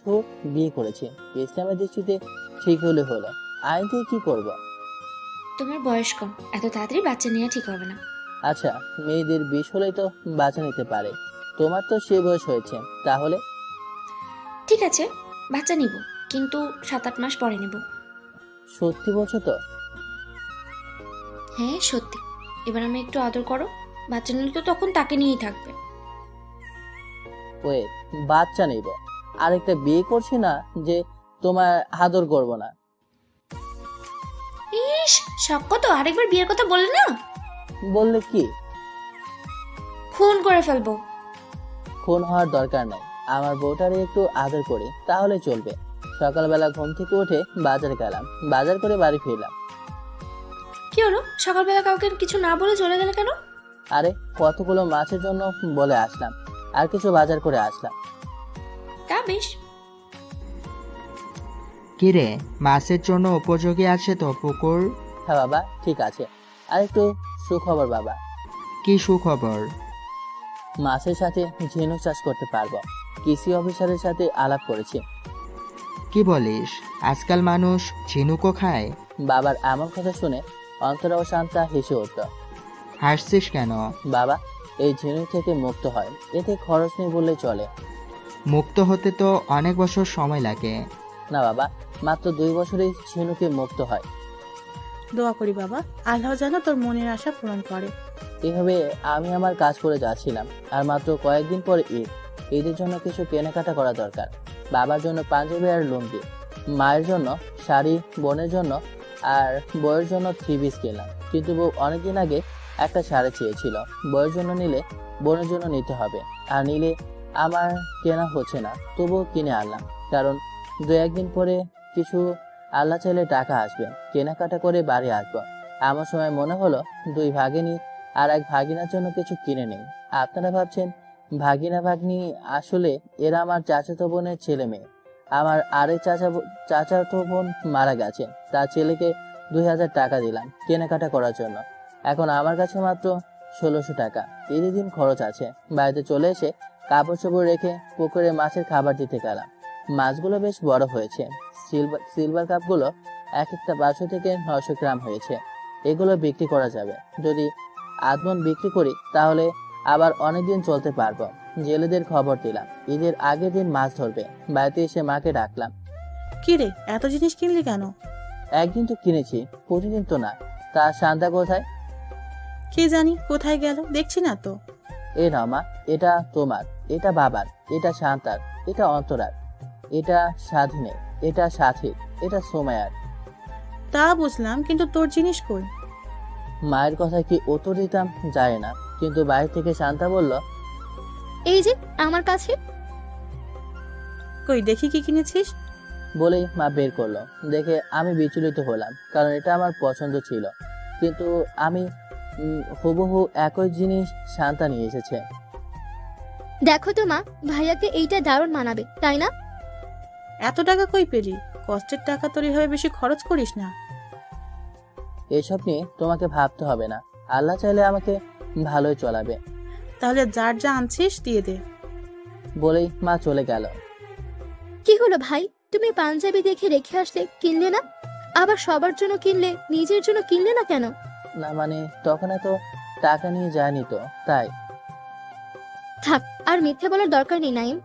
ছোট বিয়ে করেছি, ইসলামের দৃষ্টিতে ঠিক হলে হলো, আইন দিয়ে কি করব? তোমার বয়স কম, এত তাড়াতাড়ি বাচ্চা নেওয়া ঠিক হবে না। আচ্ছা, মেয়েদের 20 হলেই তো বাচ্চা নিতে পারে, তোমার তো সে বয়স হয়েছে, তাহলে? ঠিক আছে, বাচ্চা নিব, কিন্তু 7-8 মাস পরে নেব। সত্যি বলছো তো? হ্যাঁ সত্যি। এবার আমি একটু আদর করো, বাচ্চা নিলে তো তখন তাকে নিয়েই থাকবে। ওয়ে, বাচ্চা নেব, আরেকটা বিয়ে করছি না যে তোমার আদর করব না। ইস, শখ কত, আরেকবার বিয়ের কথা বললে না? বললে কি? খুন করে ফেলবো। খুন হওয়ার দরকার নাই, আমার বউটারে একটু আদর করি তাহলে চলবে। সকালবেলা ঘুম থেকে উঠে বাজারে গেলাম, বাজার করে বাড়ি ফিরলাম। কি হলো, সকালবেলা কাউকে কিছু না বলে চলে গেলে কেন? আরে কতগুলো মাছের জন্য বলে আসলাম, আর কিছু বাজার করে আসলাম। তা বেশ। কিরে, মাছের জন্য উপযোগী আছে তো পুকুর? হ্যাঁ বাবা, ঠিক আছে। আর একটু সুখবর বাবা। কি সুখবর? মাছের সাথে ঝিনুক চাষ করতে পারবো। কৃষি অফিসারের সাথে আলাপ করেছি। কি বলিস, আজকাল মানুষ ঝিনুকও খায়? বাবার এমন কথা শুনে অন্তরা ও শান্তা হেসে উঠল। হাসছিস কেন? বাবা, এই ঝিনুক থেকে মুক্ত হয়, এতে খরচ নেই বললেই চলে। মুক্ত হতে তো অনেক বছর সময় লাগে। না বাবা, মাত্র 2 বছরেই ঝিনুকে মুক্ত হয়। দোয়া করি বাবা, আল্লাহ যেন তোর মনের আশা পূরণ করে। এভাবে আমি আমার কাজ করে যাচ্ছিলাম, আর মাত্র কয়েকদিন পরে ঈদ। ঈদের জন্য কিছু কেনাকাটা করা দরকার। বাবার জন্য পাঞ্জাবি আর লুঙ্গি, মায়ের জন্য শাড়ি, বোনের জন্য আর বউয়ের জন্য 3 পিস কিনলাম। কিন্তু বউ অনেকদিন আগে একটা শাড়ি চেয়েছিল, বউয়ের জন্য নিলে বোনের জন্য নিতে হবে, আর নিলে আমার কেনা হচ্ছে না, তবুও কিনে আনলাম। কারণ 2-1 দিন পরে কিছু আল্লাহ চাইলে টাকা আসবে, কেনাকাটা করে বাড়ি আসবো। আমার সময় মনে হলো 2 ভাগিনী আর 1 ভাগিনার জন্য কিছু কিনে নেই। আপনারা ভাবছেন ভাগিনা ভাগ্নি, আসলে এরা আমার চাচাতো বোনের ছেলে মেয়ে। আমার আরেক চাচাতো বোন মারা গেছে, তার ছেলেকে 2000 টাকা দিলাম কেনাকাটা করার জন্য। এখন আমার কাছে মাত্র 1600 টাকা। ঈদের দিন খরচ আছে। বাড়িতে চলে এসে কাপড় চোপড় রেখে পুকুরে মাছের খাবার দিতে গেলাম। মাছগুলো বেশ বড় হয়েছে। সিলভার কাপগুলো এক একটা 500 থেকে 900 গ্রাম হয়েছে। এগুলো বিক্রি করা যাবে। যদি আধমন বিক্রি করি তাহলে আবার অনেকদিন চলতে পারবো। জেলেদের খবর দিলাম, ঈদের আগের দিন মাছ ধরবে। বাড়িতে এসে মাকে ডাকলাম। কি রে, এত জিনিস কিনলি কেন? একদিন তো কিনেছি, প্রতিদিন তো না। তা শান্তা কোথায়? কে জানি কোথায় গেল, দেখছি না তো। এ নাও মা, এটা তোমার, এটা বাবার, এটা শান্তার, এটা অন্তরার, এটা স্বাধীনের, এটা সাথীর, এটা সোমায়ার। তা বুঝলাম, কিন্তু তোর জিনিস কই? মায়ের কথা কি উত্তর দিতাম যায় না, কিন্তু বাইরে থেকে শান্তা বলল, এই যে আমার কাছে। কই দেখি কি কিনেছিস। বলেই মা বের করলো। দেখে আমি বিচলিত হলাম, কারণ এটা আমার পছন্দ ছিল, কিন্তু আমি হুবহু একই জিনিস শান্তা নিয়ে এসেছে। দেখো তো মা, ভাইয়াকে এইটা দারুণ মানাবে, তাই না? এত টাকা কই পেলি? কষ্টের টাকা তোর এভাবে বেশি খরচ করিস না। এসব নিয়ে তোমাকে ভাবতে হবে না, আল্লাহ চাইলে আমাকে ভালোই চলাবে। তাহলে যার যা আনছিস দিয়ে দে। বলেই মা চলে গেল। কি হলো ভাই, তুমি পাঞ্জাবি দেখে রেখে আসলে, কিনলে না? আবার সবার জন্য কিনলে, নিজের জন্য কিনলে না কেন? না মানে তখন এত টাকা নিয়ে যায়নি তো, তাই। থাক, আর মিথ্যে বলার দরকার নেই নাইম।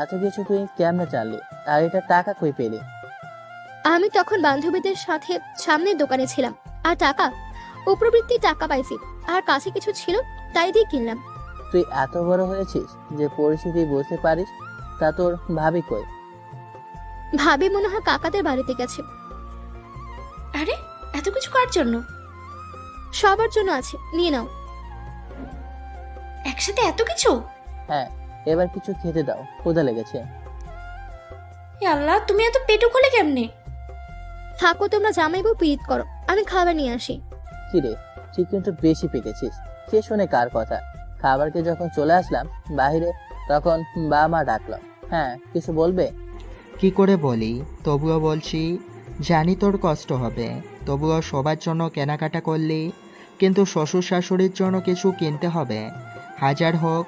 এত কিছু তুই কেমনে জানলি, আর এটা টাকা কই পেলি? আমি তখন বান্ধবীদের সাথে সামনের দোকানে ছিলাম, আর টাকা উপবৃত্তি টাকা পাইছি, আর কাছে কিছু ছিল তাই দিয়ে কিনলাম। তুই এত বড় হয়েছিস যে পরিস্থিতি বুঝতে পারিস, তা তোর ভাবি কই? ভাবি মনে হয় কাকাদের বাড়িতে গেছে। আরে এত কিছু কার জন্য? সবার জন্য আছে, নিয়ে নাও। একসাথে এত কিছু? হ্যাঁ, এবার কিছু খেতে দাও, ক্ষুধা লেগেছে। এ আল্লাহ, তুমি এত পেটু খোলে কেমনে? থাকো তোমরা, জামাই বউ পীড়িত করো, আমি খাবার নিয়ে আসি। কিরে, তুই কিন্তু বেশি পেকেছিস। কে শোনে কার কথা? খাবারকে যখন চলে আসলাম বাইরে, তখন বাবা মা ডাকলো। হ্যাঁ, কিছু বলবে? কি করে বলি, তবুও বলছি। জানি তোর কষ্ট হবে, তবুও সবার জন্য কেনাকাটা করলি, কিন্তু শ্বশুর শাশুড়ির জন্য কিছু কিনতে হবে। হাজার হোক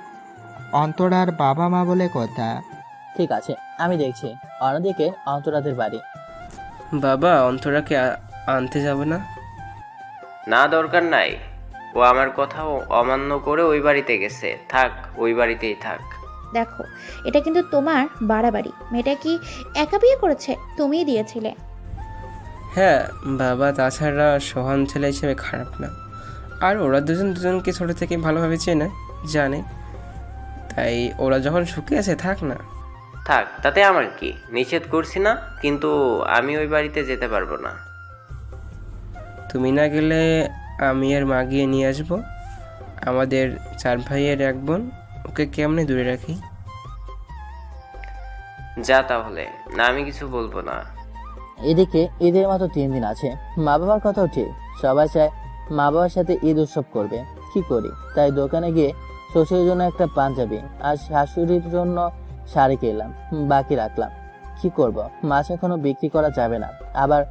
অন্তরার বাবা মা বলে কথা। ঠিক আছে, আমি দেখছি। অন্যদিকে অন্তরাদের বাড়ি। বাবা, অন্তরাকে আনতে যাবে না? না, দরকার নাই। ও আমার কথাও অমান্য করে ওই বাড়িতে গেছে। থাক, ওই বাড়িতেই থাক। দেখো, এটা কিন্তু তোমার বাড়াবাড়ি। মেয়েটা কি একা বিয়ে করেছে? তুমিই দিয়েছিলে। হ্যাঁ বাবা, তাছাড়া সোহান ছেলে হিসেবে খারাপ না। আর ওরা দুজনকে ছোট থেকে ভালোভাবে চেনে, জানে। তাই ওরা যখন সুখে আছে, থাক না। থাক, তাতে আমার কি? নিষেধ করছি না, কিন্তু আমি ওই বাড়িতে যেতে পারবো না। তুমি না গেলে আমি আর মা গিয়ে নিয়ে আসবো। আমাদের 4 ভাইয়ের 1 বোন, ওকে কেমনে দূরে রাখি? যা তাহলে, না আমি কিছু বলবো না। এদিকে ঈদের মাত্র 3 দিন আছে। মা বাবার কথাও ঠিক, সবাই চায় মা বাবার সাথে ঈদ উৎসব করবে। কি করি? তাই দোকানে গিয়ে শ্বশুরের জন্য একটা পাঞ্জাবি আর শাশুড়ির জন্য শাড়ি কিনলাম, বাকি রাখলাম। কি করব, মাছ এখনো বিক্রি করা যাবে না, আবার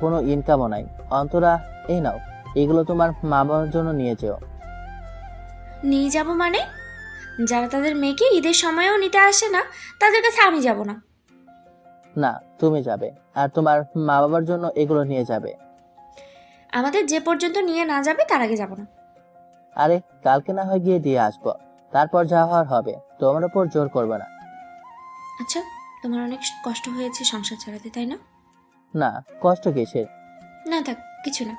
কোনো ইনকামও নাই। অন্তরা, এই নাও, এগুলো তোমার মা বাবার জন্য নিয়ে যেও। নিয়ে যাব মানে? যারা তাদের মেয়েকে ঈদের সময়েও নিতে আসে না, তাদের কাছে আমি যাব না। না, তুমি যাবে, আর তোমার মা বাবার জন্য এগুলো নিয়ে যাবে। আমাদের যে পর্যন্ত নিয়ে না যাবে তার আগে যাব না। আরে, কালকে না হয় গিয়ে দিয়ে আসবো, তারপর যা হওয়ার হবে। তোমার উপর জোর করবে না। আচ্ছা, তোমার অনেক কষ্ট হয়েছে সংসার ছাড়াতে, তাই না? না, কষ্ট কিসের? না থাক, কিছু না।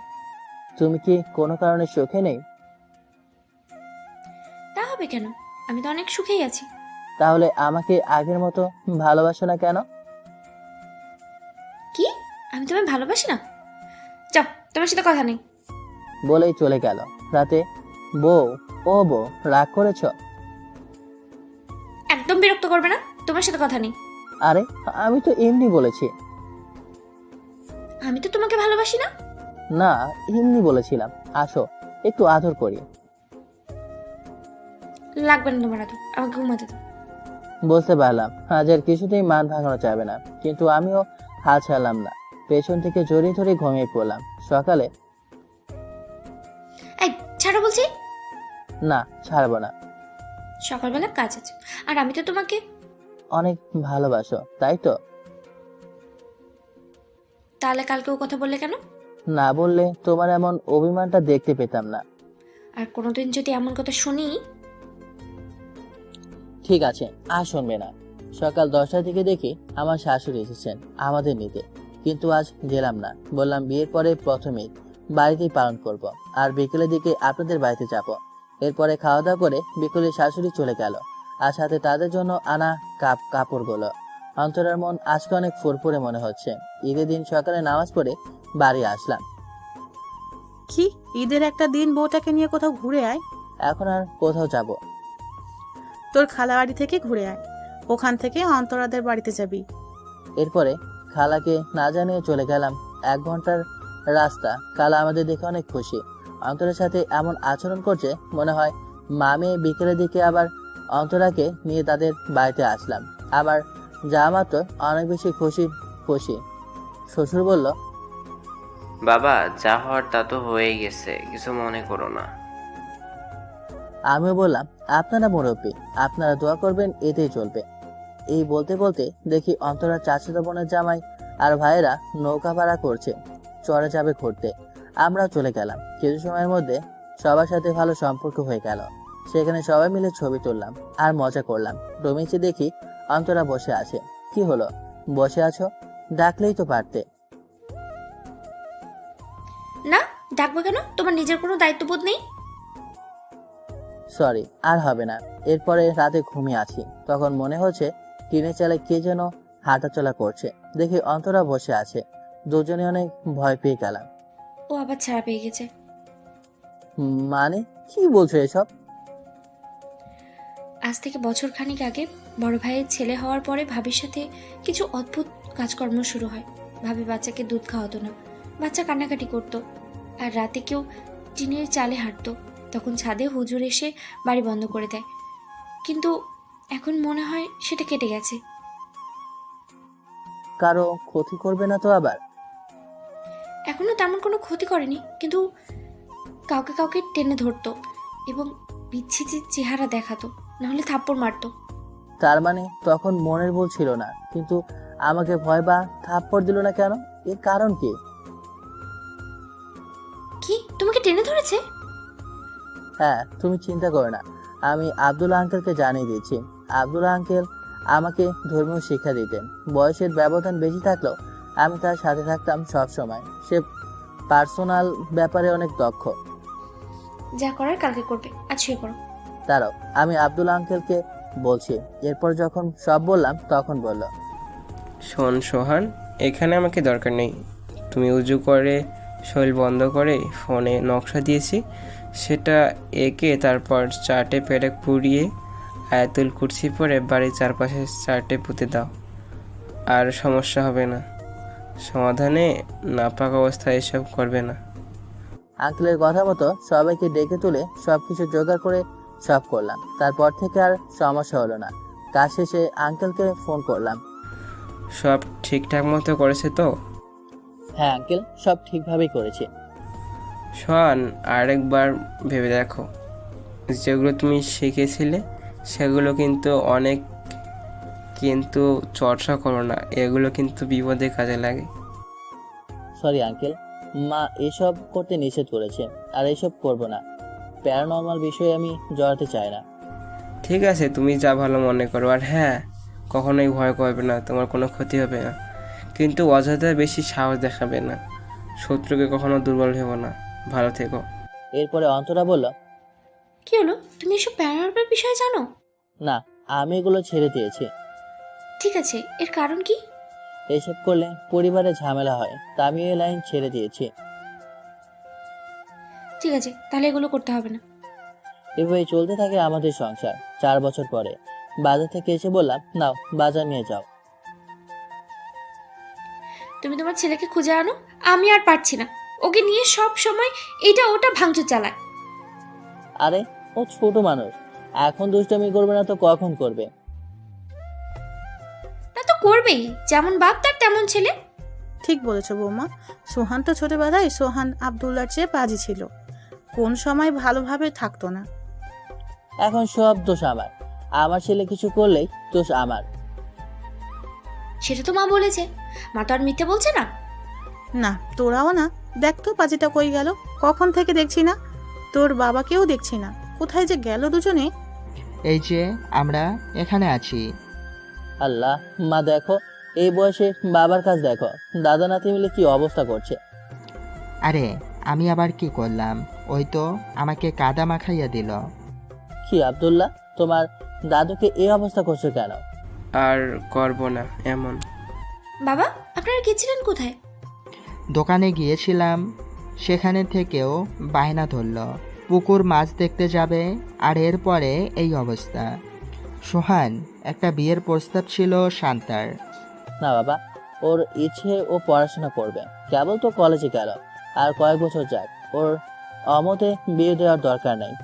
তুমি কি কোনো কারণে সুখে নেই? তা হবে কেন? আমি তো অনেক সুখেই আছি। তাহলে আমাকে আগের মতো ভালোবাসো না কেন? কি? আমি তোমায় ভালোবাসি না? যাও, তোমার সাথে কথা নেই। বলেই চলে গেল। রাতে বউ, ও বউ, রাগ করেছ? একদম বিরক্ত করবে না, তোমার সাথে কথা নেই। আরে, আমি তো এমনি বলেছি। আমি তো তোমাকে ভালোবাসি না। না, এমনি বলেছিলাম। আসো, একটু আদর করি। লাগবে না তোমার আদর, আমাকে ঘুমাতে দাও। বুঝতে পারলাম আজ আর কিছুতেই মান ভাঙানো যাবে না, কিন্তু আমিও হাল ছাড়লাম না। পেছন থেকে জড়িয়ে ধরে ঘুমিয়ে পড়লাম। সকালে এই ছাড়ো বলছি। না, ছাড়বো না। সকালবেলা কাজ আছে, আর আমি তো তোমাকে অনেক ভালোবাসো, তাই তো? তাহলে কালকে ও কথা বললে কেন? না বললে তোমার এমন অভিমানটা দেখতে পেতাম না। আর কোনোদিন যদি এমন কথা শুনি। ঠিক আছে, আর শুনবে না। সকাল 10টার দিকে দেখি আমার শাশুড়ি এসেছেন আমাদের নিতে, কিন্তু আজ গেলাম না। বললাম বিয়ের পরে প্রথম ঈদ বাড়িতেই পালন করব, আর বিকেলের দিকে আপনাদের বাড়িতে যাব। এরপরে খাওয়া দাওয়া করে বিকেলে শাশুড়ি চলে গেল, আর সাথে তাদের জন্য আনা কাপড়গুলো। অন্তরার মন আজকে অনেক ফুরফুরে মনে হচ্ছে। ঈদের দিন সকালে নামাজ পড়ে বাড়ি আসলাম। কি ঈদের একটা দিন বউটাকে নিয়ে কোথাও ঘুরে আয়। এখন আর কোথাও যাব? তোর খালা বাড়ি থেকে ঘুরে আয়, ওখান থেকে অন্তরাদের বাড়িতে যাবি। এরপরে খালাকে না জানিয়ে চলে গেলাম। 1 ঘন্টার রাস্তা। খালা আমাদের দেখে অনেক খুশি। অন্তরের সাথে এমন আচরণ করছে মনে হয় মামে। বিকেলের দিকে আবার অন্তরাকে নিয়ে তাদের বাড়িতে আসলাম। আবার যা মাত্র অনেক বেশি খুশি। শ্বশুর বলল, বাবা, যা হওয়ার তা তো হয়েই গেছে, কিছু মনে করো না। আমিও বললাম, আপনারা মুরব্বী, আপনারা দোয়া করবেন, এতেই চলবে। এই বলতে বলতে দেখি অন্তরা চাচাতো বোনের জামাই আর ভাইয়েরা নৌকা ভাড়া করছে, চরে যাবে ঘুরতে। আমরা চলে গেলাম। কিছু সময়ের মধ্যে সবার সাথে ভালো সম্পর্ক হয়ে গেল। সেখানে সবাই মিলে ছবি তুললাম আর মজা করলাম। রুমে এসে দেখি অন্তরা বসে আছে। কি হলো, বসে আছো? ডাকলেই তো পারতে। না, ডাকবো কেন? তোমার নিজের কোনো দায়িত্ববোধ নেই? সরি, আর হবে না। এরপরে রাতে ঘুমিয়ে আছি, তখন মনে হচ্ছে টিনের চালে কে যেন হাঁটাচলা করছে। দেখি অন্তরা বসে আছে। দুজনে অনেক ভয় পেয়ে গেলাম। ও আবার ছাড়া পেয়ে গেছে। মানে কি বলছো এসব? আজ থেকে বছর খানিক আগে বড় ভাইয়ের ছেলে হওয়ার পরে ভাবির সাথে কিছু অদ্ভুত কাজকর্ম শুরু হয়। ভাবি বাচ্চাকে দুধ খাওয়াতো না, বাচ্চা কান্নাকাটি করতো, আর রাতে কেউ টিনের চালে হাঁটতো। তখন ছাদে হুজুর এসে বাড়ি বন্ধ করে দেয়, কিন্তু এখন মনে হয় সেটা কেটে গেছে। কারো ক্ষতি করবে না তো আবার? এখনো তেমন কোনো ক্ষতি করেনি, কিন্তু কাউকে কাউকে টেনে ধরতো এবং বিচ্ছিরি চেহারা দেখাতো, নাহলে থাপ্পড় মারতো। তার মানে তখন মনের ভুল ছিল না, কিন্তু আমাকে ভয় বা থাপ্পড় দিল না কেন? এর কারণ কি? কি তোমাকে টেনে ধরেছে? হ্যাঁ, তুমি চিন্তা করো না, আমি আব্দুল্লাহ আঙ্কেলকে জানিয়ে দিয়েছি। আব্দুল্লাহ আঙ্কেল আমাকে ধর্মীয় শিক্ষা দিতেন। বয়সের ব্যবধান বেশি থাকলেও আমি তার সাথে থাকতাম সব সময়। সে পার্সোনাল ব্যাপারে অনেক দক্ষ। যা করার কালকে করবে, আজ শুয়ে পড়ো। তারাও আমি আব্দুল্লাহ আঙ্কেলকে বলছি। এরপর যখন সব বললাম তখন বলল, শোন সোহান, এখানে আমাকে দরকার নেই। তুমি উজু করে শরীর বন্ধ করে ফোনে নকশা দিয়েছি, সেটা এঁকে তারপর 4টে পেরেক পুড়িয়ে আয়াতুল কুরসি পরে বাড়ির চারপাশে 4টে পুঁতে দাও, আর সমস্যা হবে না। সমাধানে নাপাক অবস্থায় এসব করবে না। আঙ্কেলের কথা মতো সবাইকে ডেকে তুলে সবকিছু জোগাড় করে সব করলাম। তারপর থেকে আর সমস্যা হলো না। কাজ শেষে আঙ্কেলকে ফোন করলাম। সব ঠিকঠাক মতো করেছে তো? হ্যাঁ আঙ্কেল, সব ঠিকভাবেই করেছে। সোহান, আরেকবার ভেবে দেখো, যেগুলো তুমি শিখেছিলে সেগুলো কিন্তু অনেক, কিন্তু চর্চা করো না, এগুলো কিন্তু বিপদে কাজে লাগে। সরি আঙ্কেল, মা এসব করতে নিষেধ করেছে, আর এসব করব না। প্যারানর্মাল বিষয়ে আমি জড়াতে চাই না। ঠিক আছে, তুমি যা ভালো মনে করো। আর হ্যাঁ, কখনোই ভয় করবে না, তোমার কোনো ক্ষতি হবে না, কিন্তু অযথা বেশি সাহস দেখাবে না। শত্রুকে কখনো দুর্বল ভেবো না। ভালো থেকো। এরপরে অন্তরা বলল, কি হলো, তুমি এসব প্যারানর্মাল বিষয়ে জানো? না, আমি এগুলো ছেড়ে দিয়েছি। ঠিক আছে, এর কারণ কি? এসব করলে পরিবারে ঝামেলা হয়, তা আমি এই লাইন ছেড়ে দিয়েছি। ঠিক আছে, তাহলে এগুলো করতে হবে না। এভাবে চলতে থাকে আমাদের সংসার। 4 বছর পরে বাজার থেকে এসে বললাম, নাও বাজার নিয়ে যাও। তুমি তোমার ছেলেকে খুঁজে আনো, আমি আর পারছি না। ওকে নিয়ে সব সময় এটা ওটা ভাঙচুর চালায়। আরে ও ছোট মানুষ, এখন দুষ্টামি করবে না তো কখন করবে? তা তো করবেই, যেমন বাপ তার তেমন ছেলে। ঠিক বলেছ বৌমা। সোহান তো ছোটবেলায় সোহান আব্দুল্লার চেয়ে বাজি ছিল, কোন সময় ভালোভাবে থাকতো না। এখন সব দোষ আমার। আমার ছেলে কিছু করলেই দোষ আমার। সেটা তো মা বলেছে, মা তো আর মিথ্যে বলছে না। না, তোরাও না। দেখ তো পাজিটা কই গেল, কখন থেকে দেখছি না। তোর বাবাকেও দেখছি না, কোথায় যে গেল দুজনে। এই যে আমরা এখানে আছি। আল্লাহ, মা দেখো, এই বয়সে বাবার কাজ দেখো, দাদা নাতি মিলে কি অবস্থা করছে। আরে আমি আবার কি করলাম? ওই তো আমাকে কাদা মাখাইয়া দিল। কি আব্দুল্লাহ, তোমার দাদুকে এই অবস্থা করছো কেন? আর করব না এমন। বাবা, আপনারা গেছিলেন কোথায়? দোকানে গিয়েছিলাম, সেখানে থেকেও বায়না ধরল পুকুর মাছ দেখতে যাবে, আর এরপরে এই অবস্থা। সোহান, একটা বিয়ের প্রস্তাব ছিল শান্তার। না বাবা, ওর ইচ্ছে ও পড়াশোনা করবে, কেবল তো কলেজে গেল, আর কয়েক বছর যাক। ওর অমতে বিয়ে দেওয়ার দরকার নেই।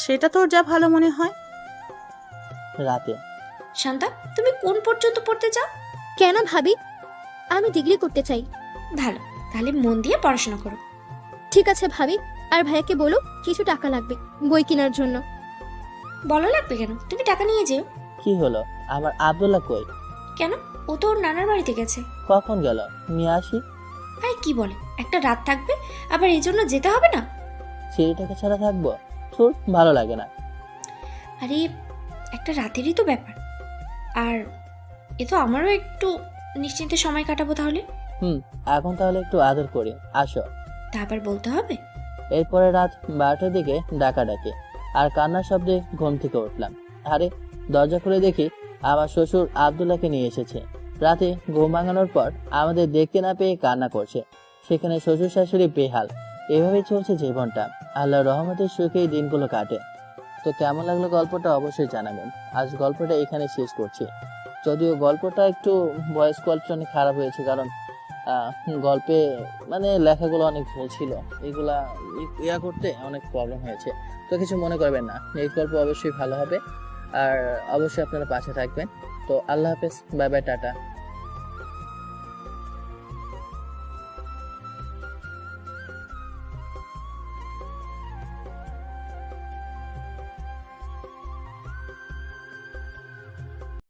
সেটা তোর যা ভালো মনে হয়। রাতে শান্তা, তুমি কোন পর্যন্ত পড়তে চাও? কেন ভাবি? আমি ডিগ্রি করতে চাই। ভালো, তাহলে মন দিয়ে পড়াশোনা করো। ঠিক আছে ভাবি, আর ভাইয়াকে বলো কিছু টাকা লাগবে বই কেনার জন্য। বলো লাগবে কেন, তুমি টাকা নিয়ে যেও। কি হলো, আমার আব্দুল্লাহ কই? কেন, ও তো ওর নানার বাড়িতে গেছে। কখন গেল? নিয়ে আসি। আরে কি বলে, একটা রাত থাকবে, আবার এই জন্য যেতে হবে না? ছেলেটাকে ছাড়া থাকবো? তোর ভালো লাগে না? আরে একটা রাতেরই তো ব্যাপার, আর এ তো আমারও একটু নিশ্চিন্তে সময় কাটাবো তাহলে। এখন তাহলে একটু আদর করি, আসো। তা আবার বলতে হবে? এরপরে রাত 12টার দিকে ডাকা ডাকে। আর কান্নার শব্দে ঘুম থেকে উঠলাম। আরে দরজা খুলে দেখি আমার শ্বশুর আব্দুল্লাহকে নিয়ে এসেছে। রাতে ঘুম ভাঙানোর পর আমাদের দেখতে না পেয়ে কান্না করছে। সেখানে শ্বশুর শাশুড়ি বেহাল। এভাবেই চলছে জীবনটা। আল্লাহর রহমতের সুখে এই দিনগুলো কাটে। তো কেমন লাগলো গল্পটা অবশ্যই জানাবেন। আজ গল্পটা এখানে শেষ করছি। যদিও গল্পটা একটু ভয়েস কোয়ালিটি অনেক খারাপ হয়েছে, কারণ গল্পে মানে লেখাগুলো অনেক ভুল ছিল। এগুলা ইয়া করতে অনেক প্রবলেম হয়েছে। তো কিছু মনে করবেন না, এই গল্প অবশ্যই ভালো হবে। আর অবশ্যই আপনারা পাশে থাকবেন। তো আল্লাহ হাফেজ, বাই বাই, টাটা।